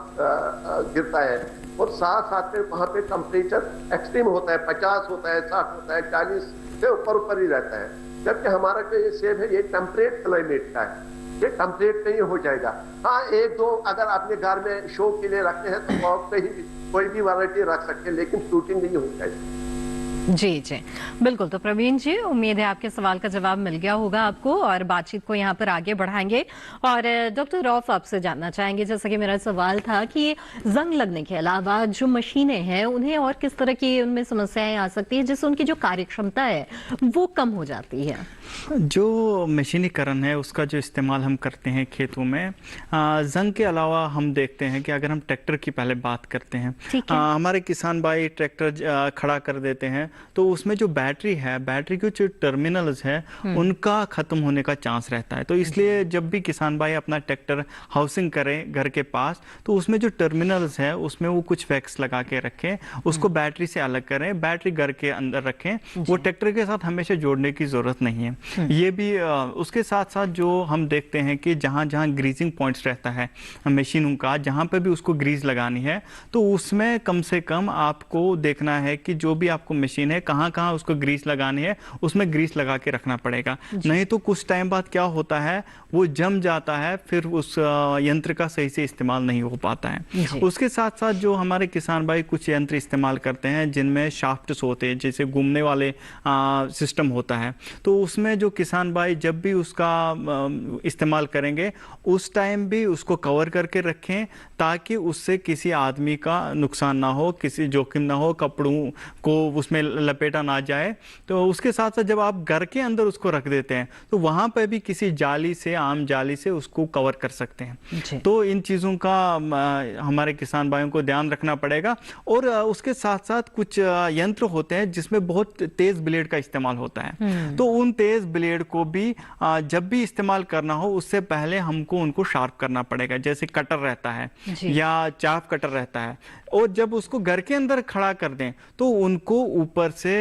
गिरता है और साथ में वहाँ पे टेम्परेचर एक्सट्रीम होता है, 50 होता है, 60 होता है, 40 से ऊपर ही रहता है। जबकि हमारा जो ये सेब है ये टेम्परेट क्लाइमेट का है, ये टेम्परेट नहीं हो जाएगा। हाँ, 1-2 अगर अपने घर में शो के लिए रखते हैं तो वहाँ पे ही कोई भी वैरायटी रख सकते हैं, लेकिन फ्रूटिंग नहीं हो जाएगी। जी जी बिल्कुल। तो प्रवीण जी, उम्मीद है आपके सवाल का जवाब मिल गया होगा आपको, और बातचीत को यहाँ पर आगे बढ़ाएंगे। और डॉक्टर रौफ आपसे जानना चाहेंगे, जैसा कि मेरा सवाल था कि जंग लगने के अलावा जो मशीनें हैं उन्हें और किस तरह की उनमें समस्याएं आ सकती है जिससे उनकी जो कार्यक्षमता है वो कम हो जाती है? जो मशीनीकरण है उसका जो इस्तेमाल हम करते हैं खेतों में, जंग के अलावा हम देखते हैं कि अगर हम ट्रैक्टर की पहले बात करते हैं, हमारे किसान भाई ट्रैक्टर खड़ा कर देते हैं तो उसमें जो बैटरी है, बैटरी के जो टर्मिनल्स है उनका खत्म होने का चांस रहता है। तो इसलिए जब भी किसान भाई अपना ट्रैक्टर हाउसिंग करें घर के पास, तो उसमें जो टर्मिनल्स है उसमें वो कुछ वैक्स लगा के रखें, उसको बैटरी से अलग करें, बैटरी घर के अंदर रखें, वो ट्रैक्टर के साथ हमेशा जोड़ने की जरूरत नहीं है। ये भी उसके साथ साथ जो हम देखते हैं कि जहाँ जहाँ ग्रीजिंग पॉइंट्स रहता है मशीनों का, जहाँ पे भी उसको ग्रीज लगानी है, तो उसमें कम से कम आपको देखना है कि जो भी आपको मशीन है कहाँ कहाँ उसको ग्रीस लगानी है, उसमें ग्रीस लगा के रखना पड़ेगा। नहीं तो कुछ टाइम बाद क्या होता है, वो जम जाता है, फिर उस यंत्र का सही से इस्तेमाल नहीं हो पाता है। उसके साथ साथ जो हमारे किसान भाई कुछ यंत्र इस्तेमाल करते हैं जिनमें शाफ्ट्स होते हैं, जैसे घूमने वाले सिस्टम होता है, तो उसमें जो किसान भाई जब भी उसका इस्तेमाल करेंगे उस टाइम भी उसको कवर करके रखें ताकि उससे किसी आदमी का नुकसान ना हो, किसी जोखिम ना हो, कपड़ों को उसमें लपेटा ना जाए। तो उसके साथ साथ जब आप घर के अंदर उसको रख देते हैं तो वहां पर भी किसी जाली से, आम जाली से उसको कवर कर सकते हैं। तो इन चीज़ों का हमारे किसान भाइयों को ध्यान रखना पड़ेगा। और उसके साथ साथ कुछ यंत्र होते हैं जिसमें बहुत तेज ब्लेड का इस्तेमाल होता है, तो उन तेज ब्लेड को भी जब भी इस्तेमाल करना हो उससे पहले हमको उनको शार्प करना पड़ेगा। जैसे कटर रहता है या चाप कटर रहता है, और जब उसको घर के अंदर खड़ा कर दें तो उनको ऊपर से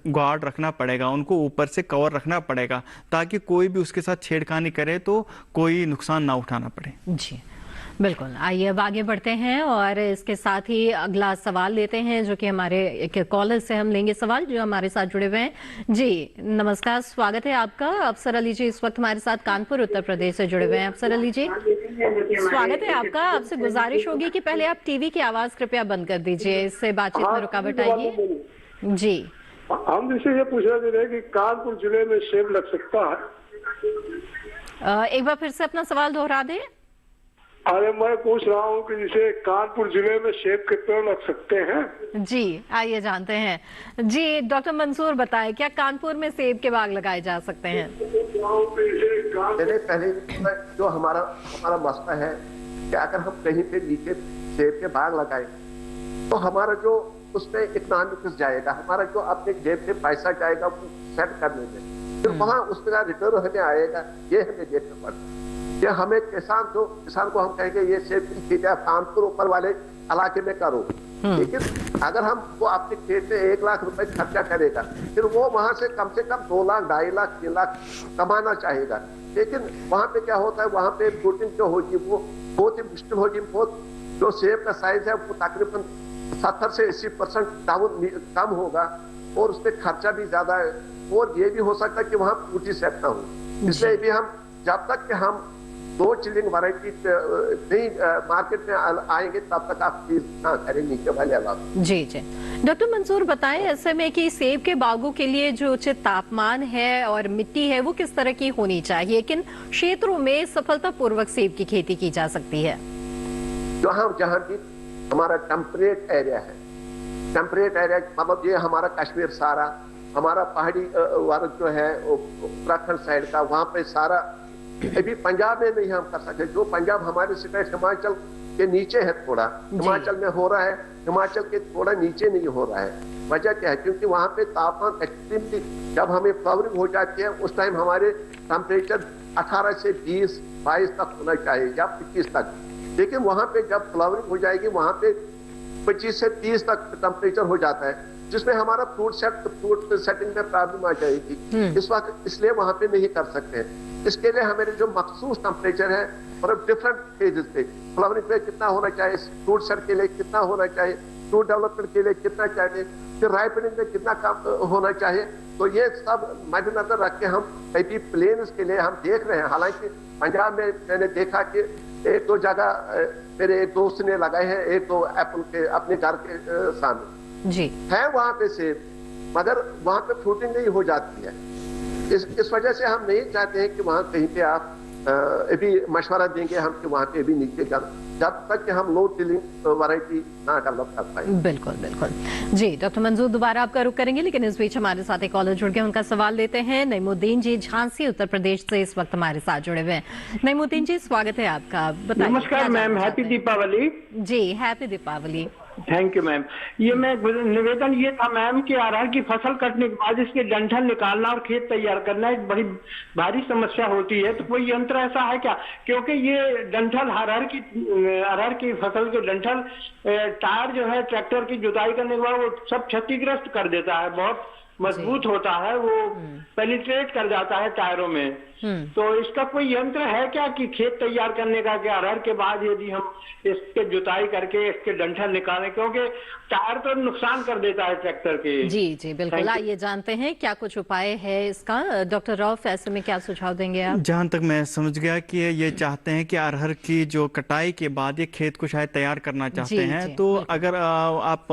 गार्ड रखना पड़ेगा, उनको ऊपर से कवर रखना पड़ेगा ताकि कोई भी उसके साथ छेड़खानी करे तो कोई नुकसान ना उठाना पड़े। जी बिल्कुल। आइए अब आगे बढ़ते हैं और इसके साथ ही अगला सवाल लेते हैं जो कि हमारे एक कॉलर से हम लेंगे सवाल जो हमारे साथ जुड़े हुए हैं। जी नमस्कार, स्वागत है आपका। अफसर अली जी इस वक्त हमारे साथ कानपुर उत्तर प्रदेश से जुड़े हुए हैं। अफसर अली जी स्वागत है आपका। आपसे गुजारिश होगी कि पहले आप टीवी की आवाज कृपया बंद कर दीजिए, इससे बातचीत में रुकावट आएगी। जी हम जिसे ये पूछ रहे थे कि कानपुर जिले में सेब लग सकता है? एक बार फिर से अपना सवाल दोहरा दें। अरे मैं पूछ रहा हूँ कि जैसे कानपुर जिले में सेब के पेड़ लग सकते हैं? जी आइए जानते हैं। जी डॉक्टर मंसूर बताएं, क्या कानपुर में सेब के बाग लगाए जा सकते हैं? पहले जो हमारा मसला है कि अगर हम कहीं पे नीचे सेब के बाग लगाए तो हमारा जो उसमें इकोनॉमिक्स जाएगा, हमारा जो अपने जेब से पैसा जाएगा वो सेट करने में, फिर वहाँ उसका रिटर्न हमें आएगा, ये हमें देखना पड़ता है। ये हमें किसान को हम कहेंगे ये सेब की खेती आप कानपुर ऊपर वाले इलाके में करो, लेकिन अगर हम वो अपने खेत में 1 लाख रुपए खर्चा करेगा, फिर वो वहां से कम 2 लाख 2.5 लाख 3 लाख कमाना चाहेगा, लेकिन वहां पे क्या होता है, वहां पे प्रोटीन जो होगी वो बहुत ही मुश्किल होगी। बहुत जो सेब का साइज है वो तकरीबन 70 से 80% कम होगा और उसमें खर्चा भी ज्यादा है, और ये भी हो सकता है कि वहाँ पूरी सेट ना हो। इसलिए भी हम जब तक कि हम 2 चिलिंग वैरायटी नहीं मार्केट में आएंगे तब तक आप चीज ना करें नीचे वाले इलाके। जी जी डॉक्टर मंसूर बताएं ऐसे में कि सेब के बागों के लिए जो उचित तापमान है और मिट्टी है वो किस तरह की होनी चाहिए, किन क्षेत्रों में सफलतापूर्वक सेब की खेती की जा सकती है? जहाँ भी हमारा टेम्परेट एरिया है, टेम्परेट एरिया मतलब ये हमारा कश्मीर सारा, हमारा पहाड़ी वर्ग जो है उत्तराखंड साइड का, वहाँ पे सारा, अभी पंजाब में नहीं हम कर सकते, जो पंजाब हमारे स्टेट हिमाचल के नीचे है, थोड़ा हिमाचल में हो रहा है, हिमाचल के थोड़ा नीचे नहीं हो रहा है। वजह क्या है, क्योंकि वहाँ पे तापमान एक्सट्रीमली, जब हमें फ्लावरिंग हो जाती है उस टाइम हमारे टेम्परेचर 18 से 20-22 तक होना चाहिए या 25 तक, लेकिन वहाँ पे जब फ्लावरिंग हो जाएगी वहाँ पे 25 से 30 तक टेम्परेचर हो जाता है, जिसमें हमारा फ्रूट सेटिंग में प्रॉब्लम आ जाएगी। इस वक्त इसलिए वहाँ पे नहीं कर सकते हैं। इसके लिए हमारे जो मखसूस टेम्परेचर है और डिफरेंट फेजेस पे, फ्लावरिंग पे कितना होना चाहिए, फ्रूट सेट के लिए कितना होना चाहिए, फ्रूट डेवलपमेंट के लिए कितना चाहिए, फिर राइपनिंग में कितना कम होना चाहिए, तो ये सब मद्देनजर रख के हम अभी प्लेन्स के लिए हम देख रहे हैं। हालांकि पंजाब में मैंने देखा कि 1-2 जगह मेरे एक दोस्त ने लगाए हैं, 1-2 एप्पल के अपने घर के सामने जी है वहाँ पे सेब, मगर वहाँ पे फ्रूटिंग नहीं हो जाती है। इस वजह से हम नहीं चाहते हैं कि वहाँ कहीं पे आप अभी मशवरा देंगे हम कि वहाँ पे अभी नीचे कर, जब तक कि हम लो टिलिंग वैरायटी ना डेवलप कर पाए। बिल्कुल बिल्कुल जी डॉक्टर मंसूर दोबारा आपका रुख करेंगे, लेकिन इस बीच हमारे साथ एक कॉलर जुड़ गए, उनका सवाल लेते हैं। नईमुद्दीन जी झांसी उत्तर प्रदेश से इस वक्त हमारे साथ जुड़े हुए हैं। नईमुद्दीन जी स्वागत है आपका, बताइए। नमस्कार मैम, हैप्पी दीपावली। जी happy Deepawali. Thank you ma'am. ये मैं निवेदन ये था मैम कि अरहर की फसल कटने के बाद इसके डंठल निकालना और खेत तैयार करना एक बड़ी भारी समस्या होती है, तो कोई यंत्र ऐसा है क्या? क्योंकि ये डंठल अरहर की फसल के डंठल टायर जो है ट्रैक्टर की जुताई करने के बाद वो सब क्षतिग्रस्त कर देता है, बहुत मजबूत होता है, वो पेनिट्रेट कर जाता है टायरों में। तो इसका कोई यंत्र है क्या कि खेत तैयार करने का, कि अरहर के बाद यदि हम इसके जुताई करके इसके डंठल निकालें, क्योंकि टायर तो नुकसान कर देता है ट्रैक्टर के। जी जी बिल्कुल, आइए जानते हैं क्या कुछ उपाय है इसका। डॉक्टर रऊफ ऐसे में क्या सुझाव देंगे आप? जहां तक मैं समझ गया कि ये चाहते हैं कि अरहर की जो कटाई के बाद ये खेत को शायद तैयार करना चाहते हैं, तो अगर आप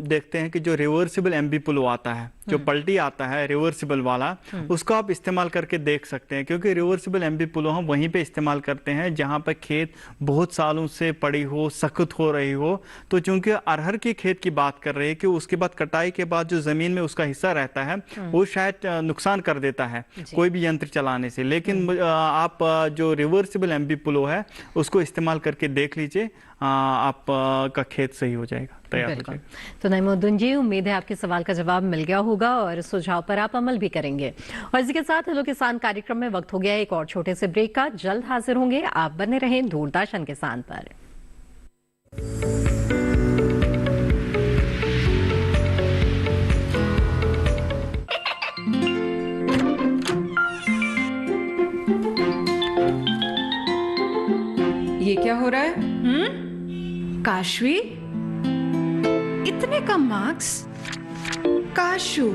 देखते हैं कि जो रिवर्सिबल एमबी पुलो आता है, जो पलटी आता है रिवर्सिबल वाला, उसको आप इस्तेमाल करके देख सकते हैं, क्योंकि रिवर्सिबल एमबी पुलो हम वहीं पे इस्तेमाल करते हैं जहां पर खेत बहुत सालों से पड़ी हो, सख्त हो रही हो। तो चूंकि अरहर की खेत की बात कर रहे हैं कि उसके बाद कटाई के बाद जो जमीन में उसका हिस्सा रहता है वो शायद नुकसान कर देता है कोई भी यंत्र चलाने से, लेकिन आप जो रिवर्सिबल एमबी पुलो है उसको इस्तेमाल करके देख लीजिए, आप का खेत सही हो जाएगा, तैयार हो जाएगा। तो नईमुद्दीन जी, उम्मीद है आपके सवाल का जवाब मिल गया होगा और सुझाव पर आप अमल भी करेंगे। और इसी के साथ हेलो किसान कार्यक्रम में वक्त हो गया एक और छोटे से ब्रेक का, जल्द हाजिर होंगे। आप बने रहें दूरदर्शन किसान पर। ये क्या हो रहा है? काशवी, इतने कम मार्क्स? काशू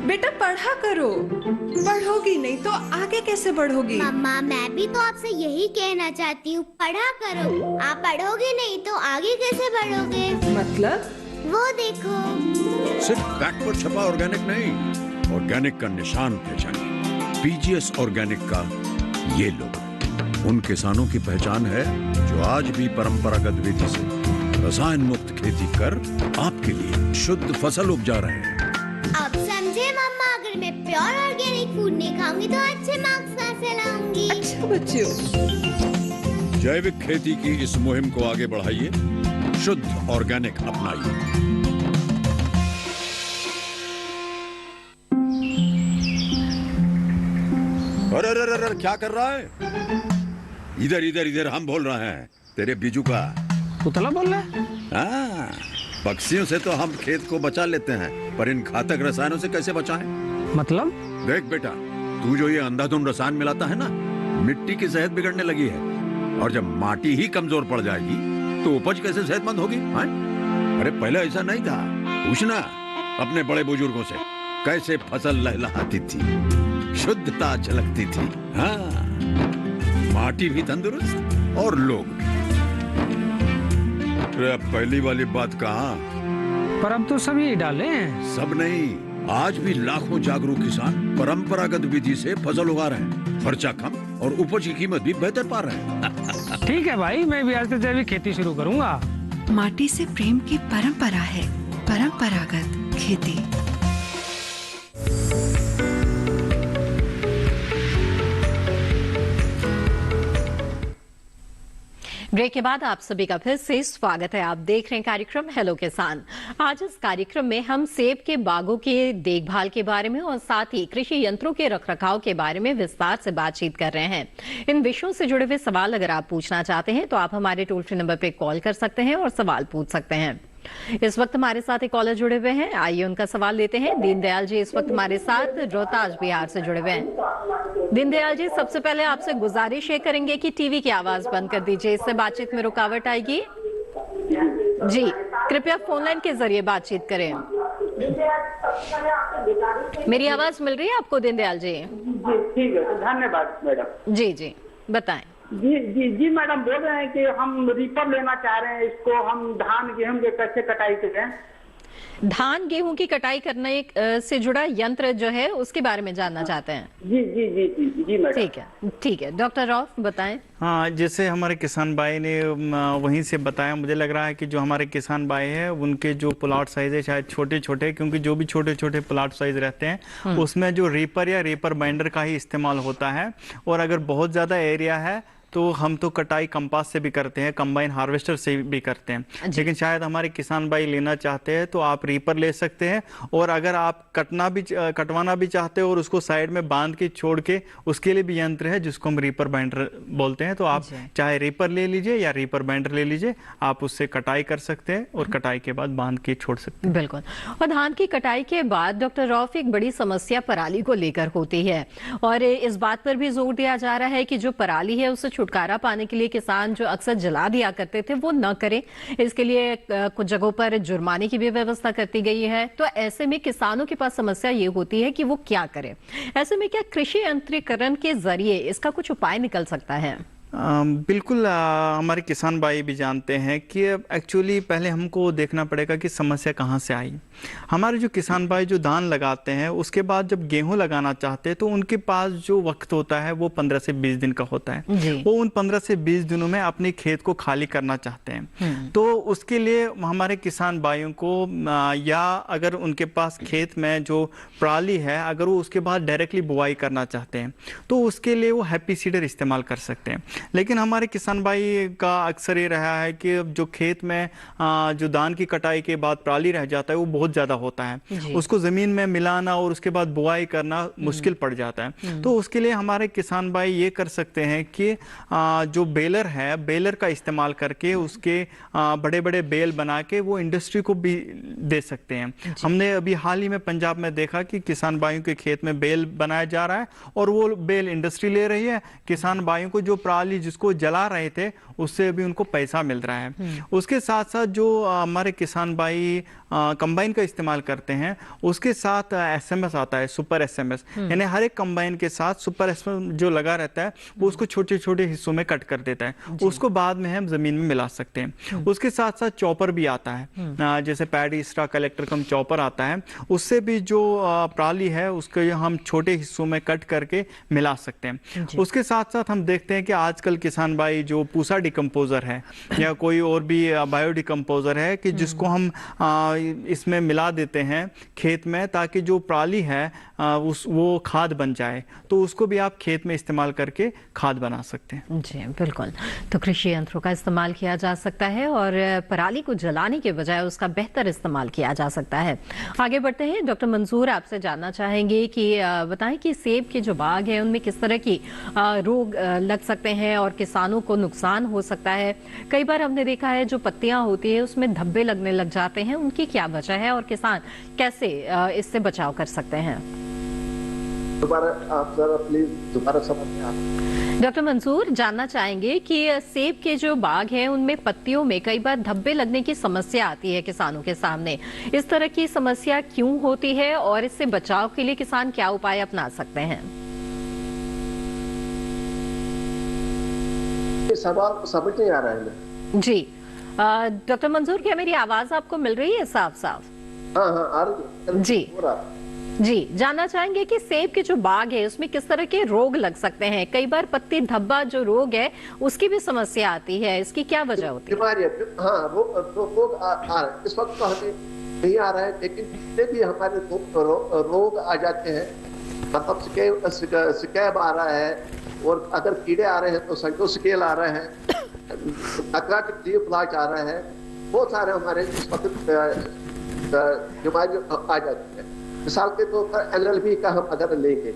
बेटा पढ़ा करो, पढ़ोगी नहीं तो आगे कैसे बढ़ोगी? मम्मा मैं भी तो आपसे यही कहना चाहती हूँ, पढ़ा करो। आप पढ़ोगे नहीं तो आगे कैसे बढ़ोगे? मतलब? वो देखो, सिर्फ बैक पर छपा ऑर्गेनिक नहीं, ऑर्गेनिक का निशान पहचानिए। पीजीएस ऑर्गेनिक का ये लोगो। उन किसानों की पहचान है जो आज भी परंपरागत विधि से रसायन मुक्त खेती कर आपके लिए शुद्ध फसल उपजा रहे हैं। अब समझे मम्मा, अगर मैं प्योर ऑर्गेनिक फूड नहीं खाऊंगी तो अच्छे मार्क्स कहाँ से लाऊंगी? अच्छा बच्चों, जैविक खेती की इस मुहिम को आगे बढ़ाइए, शुद्ध ऑर्गेनिक अपनाइए। अरे अरे अरे क्या कर रहा है? इधर इधर इधर, हम बोल रहे हैं तेरे बीजू का। पुतला बोल रहा है? हाँ, पक्षियों से तो हम खेत को बचा लेते हैं, पर इन घातक रसायनों से कैसे बचाएं? मतलब? देख बेटा, तू जो ये अंधाधुंध रसायन मिलाता है ना, मिट्टी की सेहत बिगड़ने लगी है। और जब माटी ही कमजोर पड़ जाएगी तो उपज कैसे सेहतमंद होगी? हाँ? अरे पहले ऐसा नहीं था। पूछना अपने बड़े बुजुर्गों से, कैसे फसल लहलहाती थी, शुद्धता झलकती थी। हाँ, माटी भी तंदुरुस्त और लोग भी। अरे पहली वाली बात कहाँ? पर अब तो सभी डाले हैं। सब नहीं, आज भी लाखों जागरूक किसान परंपरागत विधि से फसल उगा रहे हैं। खर्चा कम और उपज की कीमत भी बेहतर पा रहे हैं। ठीक है भाई, मैं भी आज से जैविक खेती शुरू करूंगा। माटी से प्रेम की परंपरा है परंपरागत खेती। ब्रेक के बाद आप सभी का फिर से स्वागत है। आप देख रहे हैं कार्यक्रम हेलो किसान। आज इस कार्यक्रम में हम सेब के बागों के देखभाल के बारे में और साथ ही कृषि यंत्रों के रखरखाव के बारे में विस्तार से बातचीत कर रहे हैं। इन विषयों से जुड़े हुए सवाल अगर आप पूछना चाहते हैं तो आप हमारे टोल फ्री नंबर पर कॉल कर सकते हैं और सवाल पूछ सकते हैं। इस वक्त हमारे साथ एक कॉलर जुड़े हुए हैं, आइए उनका सवाल लेते हैं। दीनदयाल जी इस वक्त हमारे साथ रोहतास बिहार से जुड़े हुए हैं। दीनदयाल जी, सबसे पहले आपसे गुजारिश ये करेंगे कि टीवी की आवाज बंद कर दीजिए, इससे बातचीत में रुकावट आएगी। जी, कृपया फोन लाइन के जरिए बातचीत करें। मेरी आवाज मिल रही है आपको दीनदयाल जी? जी ठीक है, धन्यवाद मैडम। जी जी बताएं। जी जी जी मैडम, बोल रहे हैं कि हम रीपर लेना चाह रहे हैं, इसको हम धान गेहूं के कैसे कटाई करें? धान गेहूं की कटाई करने से जुड़ा यंत्र जो है उसके बारे में जानना चाहते हैं? जी जी जी जी जी मैडम। ठीक है डॉक्टर रौफ बताएं। हाँ, जैसे हमारे किसान भाई ने वहीं से बताया, मुझे लग रहा है कि जो हमारे किसान भाई हैं उनके जो प्लॉट साइज है शायद छोटे छोटे, क्योंकि जो भी छोटे छोटे प्लॉट साइज रहते हैं उसमें जो रीपर या रीपर बाइंडर का ही इस्तेमाल होता है। और अगर बहुत ज़्यादा एरिया है तो हम तो कटाई कंपास से भी करते हैं, कंबाइन हार्वेस्टर से भी करते हैं। लेकिन शायद हमारे किसान भाई लेना चाहते हैं तो आप रीपर ले सकते हैं। और अगर आप कटवाना भी चाहते हो और उसको साइड में बांध के छोड़ के, उसके लिए भी यंत्र है जिसको हम रीपर बाइंडर बोलते हैं। तो आप चाहे रीपर ले लीजिए या रीपर बाइंडर ले लीजिए, आप उससे कटाई कर सकते हैं और कटाई के बाद बांध के छोड़ सकते हैं। बिल्कुल। और धान की कटाई के बाद डॉक्टर रौफ एक बड़ी समस्या पराली को लेकर होती है और इस बात पर भी जोर दिया जा रहा है कि जो पराली है उससे छुटकारा पाने के लिए किसान जो अक्सर जला दिया करते थे वो न करें। इसके लिए कुछ जगहों पर जुर्माने की भी व्यवस्था करती गई है। तो ऐसे में किसानों के पास समस्या ये होती है कि वो क्या करें। ऐसे में क्या कृषि यंत्रीकरण के जरिए इसका कुछ उपाय निकल सकता है? बिल्कुल। हमारे किसान भाई भी जानते हैं कि एक्चुअली पहले हमको देखना पड़ेगा कि समस्या कहाँ से आई। हमारे जो किसान भाई जो धान लगाते हैं उसके बाद जब गेहूं लगाना चाहते हैं तो उनके पास जो वक्त होता है वो 15 से 20 दिन का होता है। वो उन 15 से 20 दिनों में अपने खेत को खाली करना चाहते हैं। तो उसके लिए हमारे किसान भाइयों को या अगर उनके पास खेत में जो पराली है अगर वो उसके बाद डायरेक्टली बुआई करना चाहते हैं तो उसके लिए वो हैप्पी सीडर इस्तेमाल कर सकते हैं। लेकिन हमारे किसान भाई का अक्सर ये रहा है कि जो खेत में जो धान की कटाई के बाद पराली रह जाता है वो बहुत ज्यादा होता है, उसको जमीन में मिलाना और उसके बाद बुआई करना मुश्किल पड़ जाता है। तो उसके लिए हमारे किसान भाई ये कर सकते हैं कि जो बेलर है, बेलर का इस्तेमाल करके उसके बड़े बड़े बेल बना के वो इंडस्ट्री को भी दे सकते हैं। हमने अभी हाल ही में पंजाब में देखा कि किसान भाइयों के खेत में बेल बनाया जा रहा है और वो बेल इंडस्ट्री ले रही है। किसान भाइयों को जो पराली पराली जिसको जला रहे थे उससे भी उनको पैसा मिल रहा है। उसके साथ साथ जो हमारे किसान भाई कंबाइन का इस्तेमाल करते हैं उसके साथ SMS आता है, सुपर SMS, यानी हर एक कंबाइन के साथ सुपर SMS जो लगा रहता है वो उसको छोटे छोटे हिस्सों में कट कर देता है, उसको बाद में हम जमीन में मिला सकते हैं। उसके साथ साथ चॉपर भी आता है, जैसे पैडी स्ट्रा कलेक्टर कम चॉपर आता है, उससे भी जो पराली है उसको हम छोटे हिस्सों में कट करके मिला सकते हैं। उसके साथ साथ हम देखते हैं कि आजकल किसान भाई जो पूसा डिकम्पोजर है या कोई और भी बायो डिकम्पोजर है कि जिसको हम इसमें मिला देते हैं खेत में ताकि जो पराली है वो खाद बन जाए, तो उसको भी आप खेत में इस्तेमाल करके खाद बना सकते हैं। जी बिल्कुल, तो कृषि यंत्रों का इस्तेमाल किया जा सकता है और पराली को जलाने के बजाय उसका बेहतर इस्तेमाल किया जा सकता है। आगे बढ़ते हैं, डॉक्टर मंजूर आपसे जानना चाहेंगे कि बताएं कि सेब के जो बाग है उनमें किस तरह की रोग लग सकते हैं और किसानों को नुकसान हो सकता है। कई बार हमने देखा है जो पत्तियां होती है उसमें धब्बे लगने लग जाते हैं, उनकी क्या वजह है और किसान कैसे इससे बचाव कर सकते हैं? दोबारा आप जरा प्लीज दोबारा समझिए। डॉक्टर मंसूर जानना चाहेंगे कि सेब के जो बाग हैं उनमें पत्तियों में कई बार धब्बे लगने की समस्या आती है किसानों के सामने, इस तरह की समस्या क्यों होती है और इससे बचाव के लिए किसान क्या उपाय अपना सकते हैं? सवाल समझ नहीं आ रहा है जी डॉक्टर मंजूर, क्या मेरी आवाज आपको मिल रही है साफ साफ? हाँ आ रही है जी जानना चाहेंगे कि सेब के जो बाग है उसमें किस तरह के रोग लग सकते हैं। कई बार पत्ती धब्बा जो रोग है उसकी भी समस्या आती है, इसकी क्या वजह होती है? बीमारी, हाँ रोग आ रहा है। इस वक्त तो हमें नहीं आ रहा है, लेकिन जितने भी हमारे रोग आ जाते हैं, मतलब स्कैब आ रहा है और अगर कीड़े आ रहे हैं तो संटोस्केल आ रहा है, नकराटिक लीफ ब्लाइट आ रहा है, बहुत सारे हमारे इस वक्त बीमारी आ जाती है। मिसाल के तौर पर NLB का हम अगर लेंगे,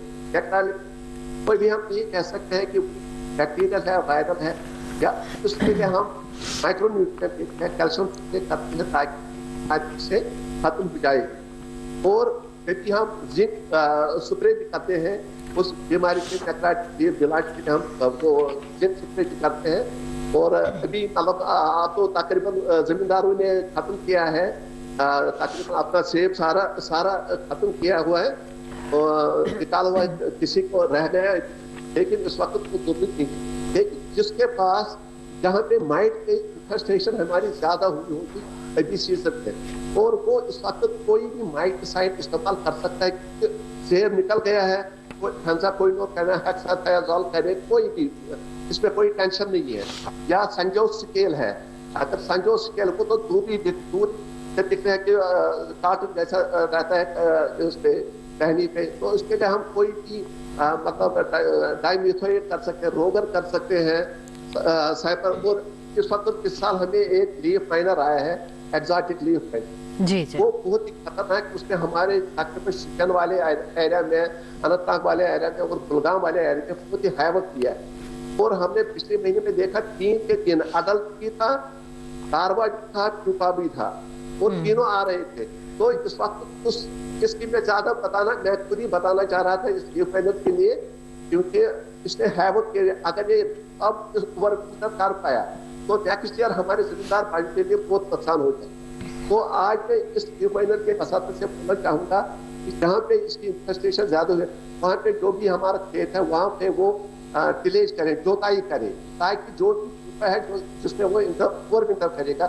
कोई भी हम ये कह सकते हैं कि बैक्टीरियल है, वायरल है, या उसके लिए हम माइक्रोन्यूट्रिएंट कैल्शियम करते हैं ताकि से खत्म हो जाए। और यदि हम जिंक स्प्रे भी करते हैं उस बीमारी से इलाज के लिए हम वो जिंक स्प्रे करते हैं। और अभी मतलब तो तकरीबन जमींदारों ने खत्म किया है, तकरीबन अपना सेब सारा खत्म किया हुआ है और निकाला हुआ है, किसी को रह गया, लेकिन इस वक्त तो जरूरत नहीं। लेकिन जिसके पास जहाँ पे माइट की इन्फेस्टेशन हमारी ज्यादा हुई होगी अभी सीजन में, और वो इस वक्त कोई भी माइटसाइड इस्तेमाल कर सकता है, क्योंकि सेब निकल गया है, कोई हेक्साथायोजोल करे, कोई भी इसमें कोई टेंशन नहीं है। या संजो स्केल है, अगर संजो स्केल को तो दूर दिखते हैं कि कार्टून जैसा रहता है उस पे टहनी पे, तो उसके लिए हम कोई भी मतलब डाइमिथोएट कर सकते हैं, रोगर कर सकते हैं साइपर। और इस वक्त इस साल हमें एक लीफ माइनर आया है, एक्सोटिक लीफ माइनर, वो बहुत ही खतरनाक, उसमें हमारे शिकन वाले एरिया में, अनंतनाग वाले एरिया में और कुलगाम वाले एरिया में बहुत ही हैवक किया है। और हमने पिछले महीने में देखा 3 के 3 अडल्ट भी था, कारवा था, टूपा भी था, और तीनों आ रहे थे। तो इस वक्त उस इसकी मैं ज्यादा मैं खुद ही बताना चाह रहा था इस लीफ के लिए, क्योंकि इसने हैवक के अगर ये अब कर पाया तो नेक्स्ट ईयर हमारे जिम्मेदार पार्टी के लिए बहुत नुकसान हो जाए। तो आज मैं इस लीफ के वसात से बोलना चाहूंगा कि जहाँ पे इसकी इन्फेस्टेशन ज्यादा है वहाँ पे जो भी हमारा खेत है वहाँ पे वो टिलेज करे, जोताई करे, ताकि जो है जो जिसमें वो इंटर करेगा,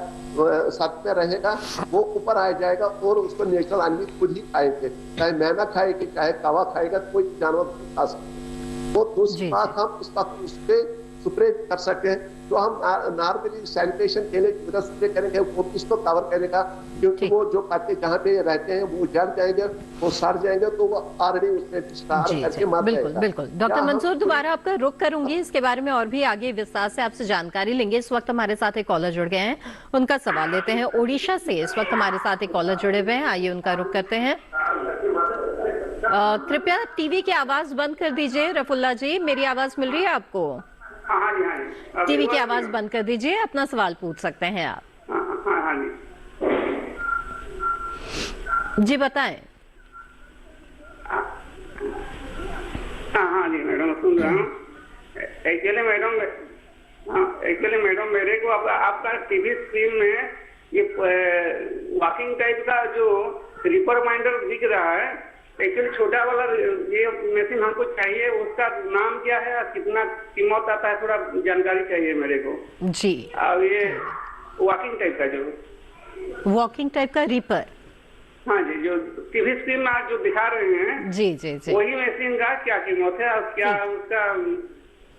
साथ में रहेगा, वो ऊपर आ जाएगा और उसको नेचुरल आदमी खुद ही खाएंगे, चाहे मैना खाएगी चाहे कवा खाएगा, कोई जानवर खा सकते। तो दूसरी बात हम इस वक्त उस पर स्प्रे कर सकते हैं, तो हम नॉर्मली सैनिटेशन के लिए स्प्रे करेंगे वो इसको कवर करेगा, क्योंकि वो जो पत्ते जहाँ पे रहते हैं वो जल जाएंगे, वो सड़ जाएंगे, तो वो ऑलरेडी उसमें स्टार करके मर जाएगा। बिल्कुल डॉक्टर मंसूर, दोबारा आपका रुख करूंगी, इसके बारे में और भी आगे विस्तार से आपसे जानकारी लेंगे। इस वक्त हमारे साथ एक कॉलर जुड़ गए हैं, उनका सवाल लेते हैं। ओडिशा से इस वक्त हमारे साथ एक कॉलर जुड़े हुए हैं, आइए उनका रुख करते हैं। कृपया टीवी की आवाज बंद कर दीजिए। रफुल्ला जी, मेरी आवाज मिल रही है आपको? हाँ। टीवी की आवाज बंद कर दीजिए, अपना सवाल पूछ सकते हैं आप। हाँ जी बताएं। हाँ जी मैडम, सुन रहा हूँ। एक्चुअली मैडम एक्चुअली मैडम मेरे को आपका टीवी स्क्रीन में ये वॉकिंग टाइप का जो रिपर माइंडर दिख रहा है, एक्चुअली छोटा वाला ये मशीन हमको चाहिए, उसका नाम क्या है और कितना कीमत आता है, थोड़ा जानकारी चाहिए मेरे को जी। और ये वॉकिंग टाइप का जो वॉकिंग टाइप का रिपर, हाँ जी, जो टीवी स्क्रीन में आप जो दिखा रहे हैं जी जी जी, वही मशीन का क्या कीमत है और क्या उसका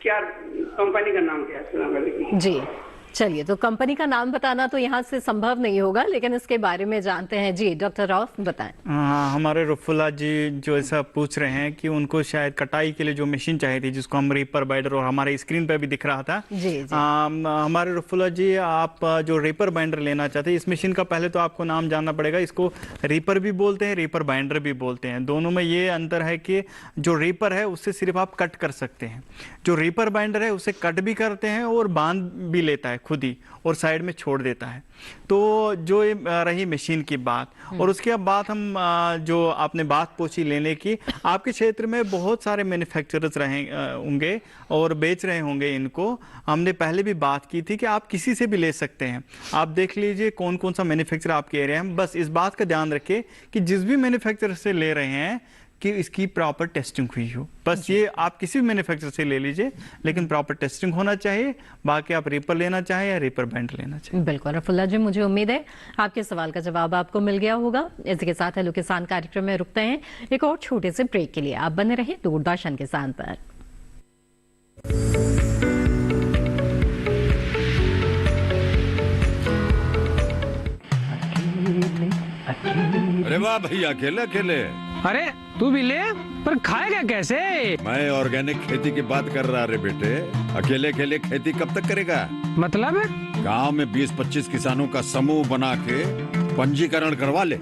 क्या कंपनी का नाम क्या है? जी चलिए, तो कंपनी का नाम बताना तो यहाँ से संभव नहीं होगा, लेकिन इसके बारे में जानते हैं। जी डॉक्टर रऊफ बताएं। हमारे रुफुल्ला जी जो ऐसा पूछ रहे हैं कि उनको शायद कटाई के लिए जो मशीन चाहिए थी, जिसको हम रीपर बाइंडर, और हमारे स्क्रीन पे भी दिख रहा था। जी, जी। हमारे रुफुल्ला जी, आप जो रीपर बाइंडर लेना चाहते हैं, इस मशीन का पहले तो आपको नाम जानना पड़ेगा। इसको रीपर भी बोलते हैं, रीपर बाइंडर भी बोलते हैं। दोनों में ये अंतर है कि जो रीपर है उससे सिर्फ आप कट कर सकते हैं, जो रीपर बाइंडर है उसे कट भी करते हैं और बांध भी लेता है खुद ही और साइड में छोड़ देता है। तो जो रही मशीन की बात, और उसके बाद हम जो आपने बात पूछी लेने की, आपके क्षेत्र में बहुत सारे मैन्युफैक्चरर्स रहे होंगे और बेच रहे होंगे इनको। हमने पहले भी बात की थी कि आप किसी से भी ले सकते हैं। आप देख लीजिए कौन कौन सा मैन्युफैक्चरर आपके एरिया में। बस इस बात का ध्यान रखें कि जिस भी मैन्युफैक्चरर से ले रहे हैं कि इसकी प्रॉपर टेस्टिंग हुई हो। बस ये आप किसी भी मैन्युफैक्चरर से ले लीजिए, लेकिन प्रॉपर टेस्टिंग होना चाहिए। बाकी आप रीपर लेना चाहे या रीपर बाइंडर लेना चाहिए। बिल्कुल रफुल्ला जी, मुझे उम्मीद है आपके सवाल का जवाब आपको मिल गया होगा। इसी के साथ हेलो किसान कार्यक्रम में रुकते हैं एक और छोटे से ब्रेक के लिए। आप बने रहिए दूरदर्शन किसान पर। अरे वाह भैया, अकेले अकेले। अरे तू भी ले, पर खाएगा कैसे? मैं ऑर्गेनिक खेती की बात कर रहा रे बेटे। अकेले अकेले खेती कब तक करेगा? मतलब गांव में 20-25 किसानों का समूह बना के पंजीकरण करवा ले,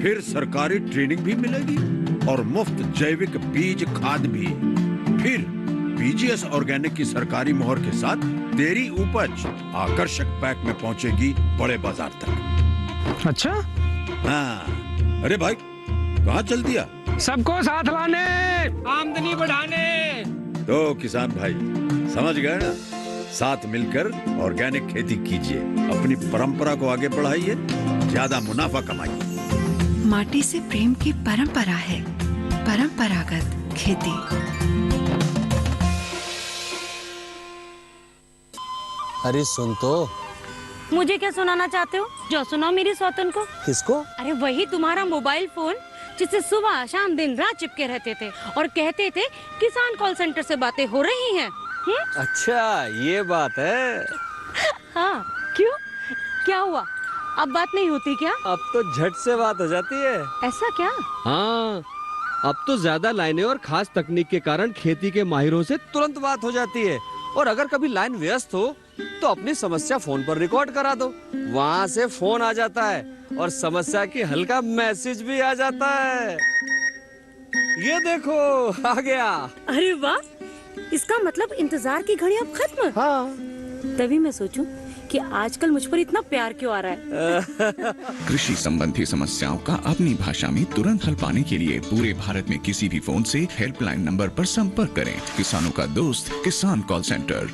फिर सरकारी ट्रेनिंग भी मिलेगी और मुफ्त जैविक बीज खाद भी। फिर बीजीएस ऑर्गेनिक की सरकारी मोहर के साथ तेरी उपज आकर्षक पैक में पहुंचेगी बड़े बाजार तक। अच्छा? हाँ। अरे भाई कहाँ चल दिया? सबको साथ लाने, आमदनी बढ़ाने। तो किसान भाई समझ गए ना? साथ मिलकर ऑर्गेनिक खेती कीजिए, अपनी परंपरा को आगे बढ़ाइए, ज्यादा मुनाफा कमाइए। माटी से प्रेम की परंपरा है परंपरागत खेती। अरे सुन तो। मुझे क्या सुनाना चाहते हो? जो सुनाओ मेरी सौतन को। किसको? अरे वही तुम्हारा मोबाइल फोन जिससे सुबह शाम दिन रात चिपके रहते थे और कहते थे किसान कॉल सेंटर से बातें हो रही हैं। अच्छा ये बात है। हाँ क्यों, क्या हुआ? अब बात नहीं होती क्या? अब तो झट से बात हो जाती है। ऐसा क्या? हाँ, अब तो ज्यादा लाइनें और खास तकनीक के कारण खेती के माहिरों से तुरंत बात हो जाती है। और अगर कभी लाइन व्यस्त हो तो अपनी समस्या फोन पर रिकॉर्ड करा दो, वहाँ से फोन आ जाता है और समस्या की हल का मैसेज भी आ जाता है। ये देखो आ गया। अरे वाह, इसका मतलब इंतजार की घड़ी अब खत्म। हाँ। तभी मैं सोचूं कि आजकल मुझ पर इतना प्यार क्यों आ रहा है। कृषि संबंधी समस्याओं का अपनी भाषा में तुरंत हल पाने के लिए पूरे भारत में किसी भी फोन से हेल्पलाइन नंबर पर संपर्क करें। किसानों का दोस्त किसान कॉल सेंटर।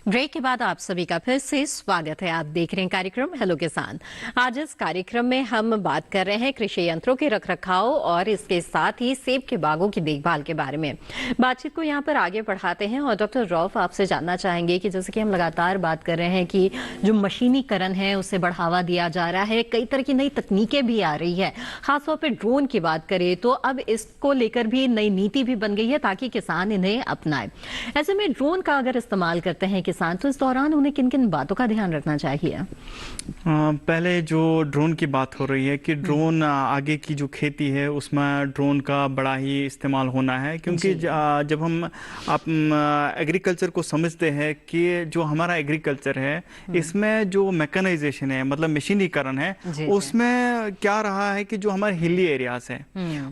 ब्रेक के बाद आप सभी का फिर से स्वागत है। आप देख रहे हैं कार्यक्रम हेलो किसान। आज इस कार्यक्रम में हम बात कर रहे हैं कृषि यंत्रों के रखरखाव और इसके साथ ही सेब के बागों की देखभाल के बारे में। बातचीत को यहाँ पर आगे बढ़ाते हैं और डॉक्टर रऊफ आपसे जानना चाहेंगे कि जैसे कि हम लगातार बात कर रहे हैं कि जो मशीनीकरण है उसे बढ़ावा दिया जा रहा है, कई तरह की नई तकनीकें भी आ रही है। खासतौर पर ड्रोन की बात करें तो अब इसको लेकर भी नई नीति भी बन गई है ताकि किसान इन्हें अपनाए। ऐसे में ड्रोन का अगर इस्तेमाल करते हैं किसान, तो इस दौरान उन्हें किन किन बातों का ध्यान रखना चाहिए? पहले जो ड्रोन की बात हो रही है कि ड्रोन आगे की जो खेती है उसमें ड्रोन का बड़ा ही इस्तेमाल होना है, क्योंकि जब हम एग्रीकल्चर को समझते हैं कि जो हमारा एग्रीकल्चर है इसमें जो मैकेनाइजेशन है, मतलब मशीनीकरण है, उसमें क्या रहा है कि जो हमारे हिली एरियाज है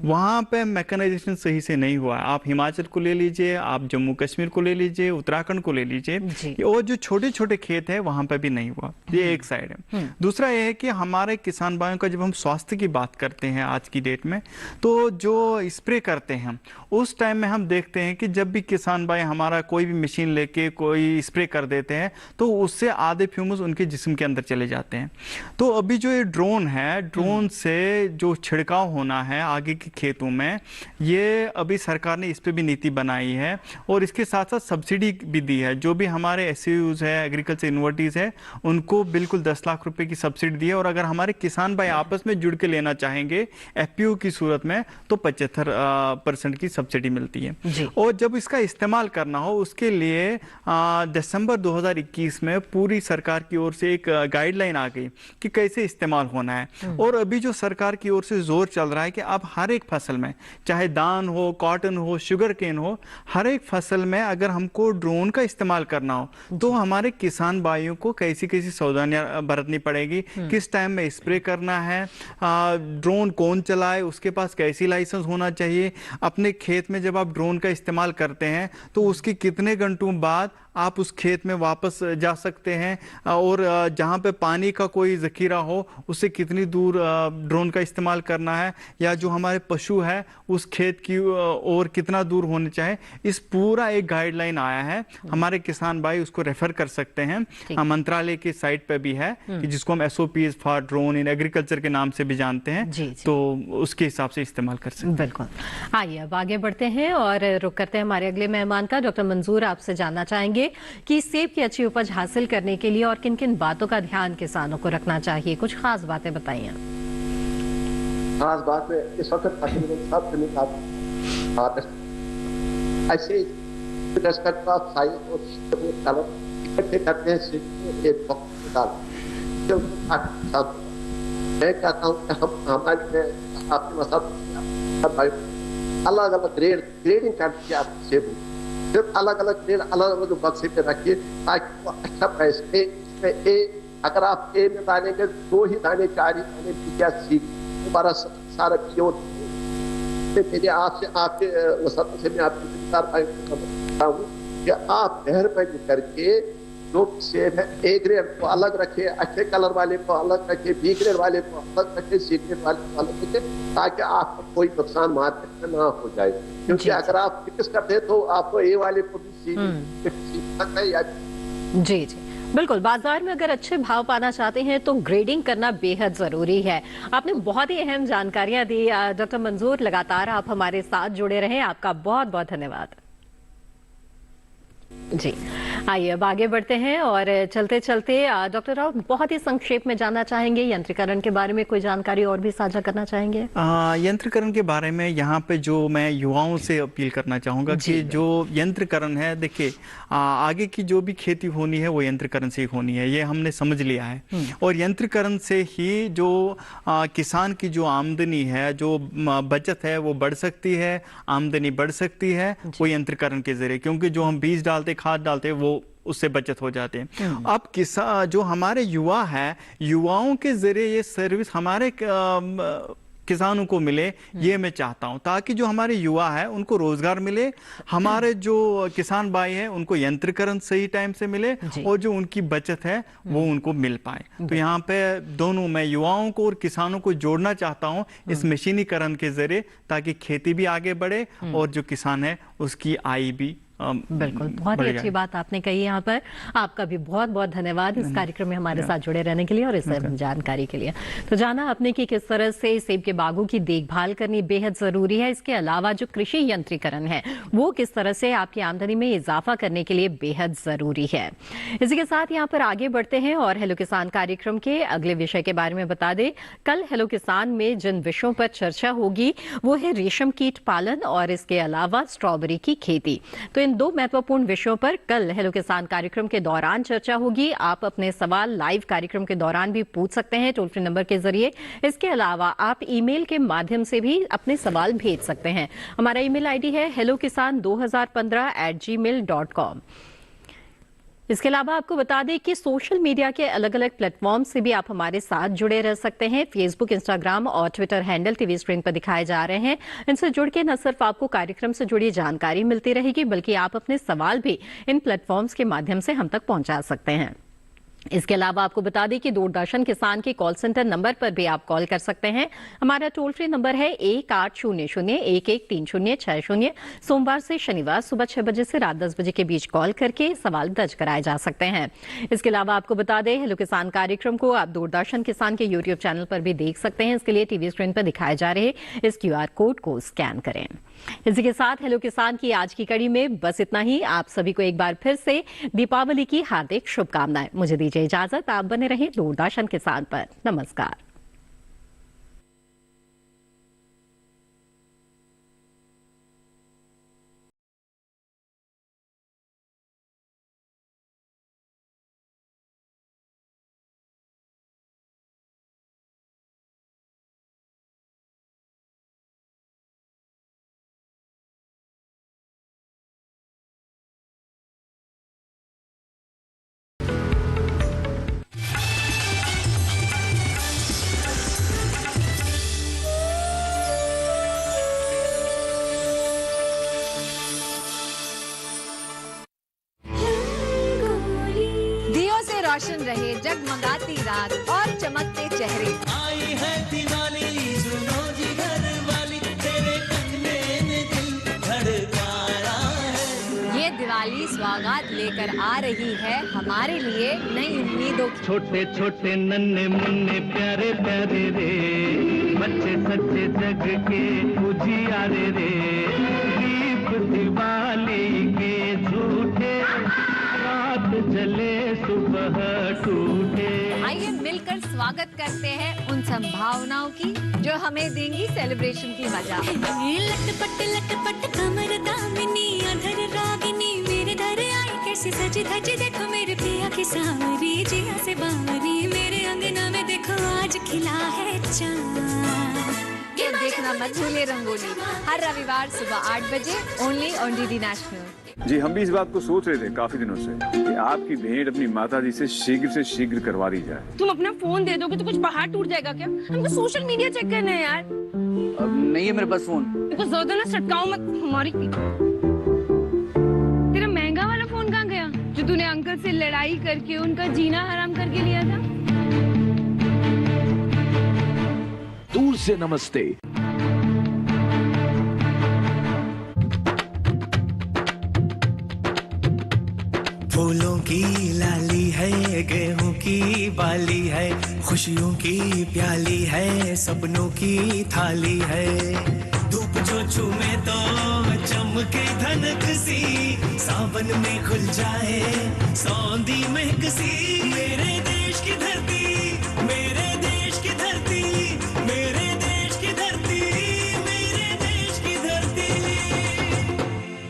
वहाँ पे मैकेनाइजेशन सही से नहीं हुआ है। आप हिमाचल को ले लीजिए, आप जम्मू कश्मीर को ले लीजिए, उत्तराखंड को ले लीजिए, और जो छोटे छोटे खेत है वहां पर भी नहीं हुआ। ये एक साइड है। दूसरा ये है कि हमारे किसान भाइयों का जब हम स्वास्थ्य की बात करते हैं आज की डेट में, तो जो स्प्रे करते हैं उस टाइम में हम देखते हैं कि जब भी किसान भाई हमारा कोई भी मशीन लेके कोई स्प्रे कर देते हैं तो उससे आधे फ्यूम्स उनके जिस्म के अंदर चले जाते हैं। तो अभी जो ये ड्रोन है, ड्रोन से जो छिड़काव होना है आगे के खेतों में, ये अभी सरकार ने इस पे भी नीति बनाई है और इसके साथ साथ सब्सिडी भी दी है। जो भी हमारे SCUs है, एग्रीकल्चर यूनिवर्सिटीज है, उनको बिल्कुल 10 लाख रुपए की सब्सिडी दी है। और अगर हमारे किसान भाई आपस में जुड़ के लेना चाहेंगे FPO की सूरत में तो 75% की सब्सिडी मिलती है। और जब इसका इस्तेमाल करना हो उसके लिए दिसंबर 2021 में पूरी सरकार की ओर से एक गाइडलाइन आ गई कि कैसे इस्तेमाल होना है। और अभी जो सरकार की ओर से जोर चल रहा है कि अब हर एक फसल में, चाहे धान हो, कॉटन हो, शुगर केन हो, हर एक फसल में अगर हमको ड्रोन का इस्तेमाल करना हो तो हमारे किसान भाइयों को कैसी कैसी सावधानियां बरतनी पड़ेगी, किस टाइम में स्प्रे करना है, ड्रोन कौन चलाए, उसके पास कैसी लाइसेंस होना चाहिए, अपने खेत में जब आप ड्रोन का इस्तेमाल करते हैं तो उसके कितने घंटों बाद आप उस खेत में वापस जा सकते हैं, और जहाँ पे पानी का कोई ज़खीरा हो उससे कितनी दूर ड्रोन का इस्तेमाल करना है, या जो हमारे पशु है उस खेत की और कितना दूर होने चाहिए। इस पूरा एक गाइडलाइन आया है, हमारे किसान भाई उसको रेफर कर सकते हैं, मंत्रालय की साइट पे भी है कि जिसको हम SOPs for drone in agriculture के नाम से भी जानते हैं। तो उसके हिसाब से इस्तेमाल कर सकते हैं। बिल्कुल। आइए अब आगे बढ़ते हैं और रुक करते हैं हमारे अगले मेहमान का। डॉक्टर मंजूर, आपसे जानना चाहेंगे कि सेब की अच्छी उपज हासिल करने के लिए और किन किन बातों का ध्यान किसानों को रखना चाहिए, कुछ खास बातें बताइए। खास बात में इस वक्त ऐसे इकट्ठे करते हैं। मैं कहता हूँ कि हम हमारे आपके मसाल अलग अलग ग्रेडिंग करके आप सेब सिर्फ अलग अलग ग्रेड अलग अलग बक्से पे रखिए ताकि वो अच्छा पैसे इसमें अगर आप ए में डालेंगे 2 ही दाने 4 ही दाने क्या सीख दोबारा सारा प्योर। मेरे आपसे आपके वसत से मैं आपके बताता हूँ कि आप मेहरबानी करके जो सेब है ए ग्रेड को अलग रखे, अच्छे कलर वाले को अलग रखे, B ग्रेड वाले को अलग रखे, C ग्रेड वाले को अलग रखे, ताकि आपको कोई नुकसान मार्केट में ना हो जाए। क्योंकि अगर आप फिक्स करते हैं तो आपको ए वाले को भी जी बिल्कुल। बाजार में अगर अच्छे भाव पाना चाहते हैं तो ग्रेडिंग करना बेहद जरूरी है। आपने बहुत ही अहम जानकारियां दी डॉक्टर मंजूर, लगातार आप हमारे साथ जुड़े रहें, आपका बहुत बहुत धन्यवाद। जी आइए अब आगे बढ़ते हैं और चलते चलते डॉक्टर राव बहुत ही संक्षेप में जानना चाहेंगे यंत्रीकरण के बारे में, कोई जानकारी और भी साझा करना चाहेंगे? यंत्रीकरण के बारे में यहाँ पे जो मैं युवाओं से अपील करना चाहूँगा कि जो यंत्रीकरण है, देखिए आगे की जो भी खेती होनी है वो यंत्रीकरण से ही होनी है, ये हमने समझ लिया है। और यंत्रीकरण से ही जो किसान की जो आमदनी है, जो बचत है वो बढ़ सकती है, आमदनी बढ़ सकती है वो यंत्रीकरण के जरिए, क्योंकि जो हम बीज डालते, खाद डालते, वो उससे बचत हो जाते हैं। अब किसान जो हमारे युवा है, युवाओं के जरिए ये सर्विस हमारे किसानों को मिले, ये मैं चाहता हूं, ताकि जो हमारे युवा है उनको रोजगार मिले, हमारे जो किसान भाई है उनको यंत्रीकरण सही टाइम से मिले और जो उनकी बचत है वो उनको मिल पाए। तो यहाँ पे दोनों मैं युवाओं को और किसानों को जोड़ना चाहता हूँ इस मशीनीकरण के जरिए, ताकि खेती भी आगे बढ़े और जो किसान है उसकी आय भी बिल्कुल। बहुत ही अच्छी बात आपने कही यहाँ पर। आपका भी बहुत बहुत धन्यवाद इस कार्यक्रम में हमारे साथ जुड़े रहने के लिए और इस जानकारी के लिए। तो जाना आपने कि किस तरह से सेब के बागों की देखभाल करनी बेहद जरूरी है। इसके अलावा जो कृषि यंत्रीकरण है वो किस तरह से आपकी आमदनी में इजाफा करने के लिए बेहद जरूरी है। इसी के साथ यहाँ पर आगे बढ़ते हैं और हेलो किसान कार्यक्रम के अगले विषय के बारे में बता दें। कल हेलो किसान में जिन विषयों पर चर्चा होगी वो है रेशम कीट पालन और इसके अलावा स्ट्रॉबेरी की खेती। तो इन 2 महत्वपूर्ण विषयों पर कल हेलो किसान कार्यक्रम के दौरान चर्चा होगी। आप अपने सवाल लाइव कार्यक्रम के दौरान भी पूछ सकते हैं टोल फ्री नंबर के जरिए। इसके अलावा आप ईमेल के माध्यम से भी अपने सवाल भेज सकते हैं। हमारा ईमेल आईडी है hellokisan2015@gmail.com। इसके अलावा आपको बता दें कि सोशल मीडिया के अलग अलग प्लेटफॉर्म से भी आप हमारे साथ जुड़े रह सकते हैं। फेसबुक, इंस्टाग्राम और ट्विटर हैंडल टीवी स्क्रीन पर दिखाए जा रहे हैं। इनसे जुड़ के न सिर्फ आपको कार्यक्रम से जुड़ी जानकारी मिलती रहेगी, बल्कि आप अपने सवाल भी इन प्लेटफॉर्म्स के माध्यम से हम तक पहुंचा सकते हैं। इसके अलावा आपको बता दें कि दूरदर्शन किसान के कॉल सेंटर नंबर पर भी आप कॉल कर सकते हैं। हमारा टोल फ्री नंबर है 1800-113060। सोमवार से शनिवार सुबह 6 बजे से रात 10 बजे के बीच कॉल करके सवाल दर्ज कराए जा सकते हैं। इसके अलावा आपको बता दें, हेलो किसान कार्यक्रम को आप दूरदर्शन किसान के यूट्यूब चैनल पर भी देख सकते हैं। इसके लिए टीवी स्क्रीन पर दिखाए जा रहे इस QR कोड को स्कैन करें। इसी के साथ हेलो किसान की आज की कड़ी में बस इतना ही। आप सभी को एक बार फिर से दीपावली की हार्दिक शुभकामनाएं। मुझे दीजिए इजाजत, आप बने रहें दूरदर्शन किसान पर। नमस्कार। रोशन रहे जगमगाती रात और चमकते चेहरे। आई है दिवाली, सुनो जी घर वाली, तेरे कंगने में दिल धड़काया है। ये दिवाली सौगात लेकर आ रही है हमारे लिए नई उम्मीदों की। छोटे छोटे नन्हे मुन्ने प्यारे प्यारे रे, बच्चे सच्चे जग के उजियारे रे, दीप दिवाली के झूठे, रात जले सुबह टूटे। आइए मिलकर स्वागत करते हैं उन संभावनाओं की जो हमें देंगी सेलिब्रेशन की मजा। लटपट लटपट कमर दामिनी, अधर रागिनी, मेरे घर आई कैसी सजी धजी, देखो मेरे पिया की सांवरी, जिया से बावरी, मेरे अंगना में देखो आज खिला है चांद। देखना मत भूलिए रंगोली, हर रविवार सुबह 8 बजे ओनली ऑन DD नेशनल। जी, हम भी इस बात को सोच रहे थे काफी दिनों से कि आपकी भेंट अपनी माताजी से शीघ्र करवा दी जाए। तुम अपना फोन दे दोगे तो कुछ पहाड़ टूट जाएगा क्या? हमको सोशल मीडिया चेक करना है यार। अब नहीं है मेरे पास फोन। देखो ज्यादा ना सटकाओ मत हमारी। तेरा महंगा वाला फोन कहाँ गया जो तूने अंकल से लड़ाई करके उनका जीना हराम करके लिया था? दूर से नमस्ते। फूलों की लाली है, गेहूं की बाली है, खुशियों की प्याली है, सपनों की थाली है। धूप जो छूमे तो चमके धनक सी, सावन में खुल जाए सौंधी महक सी, मेरे देश की धरती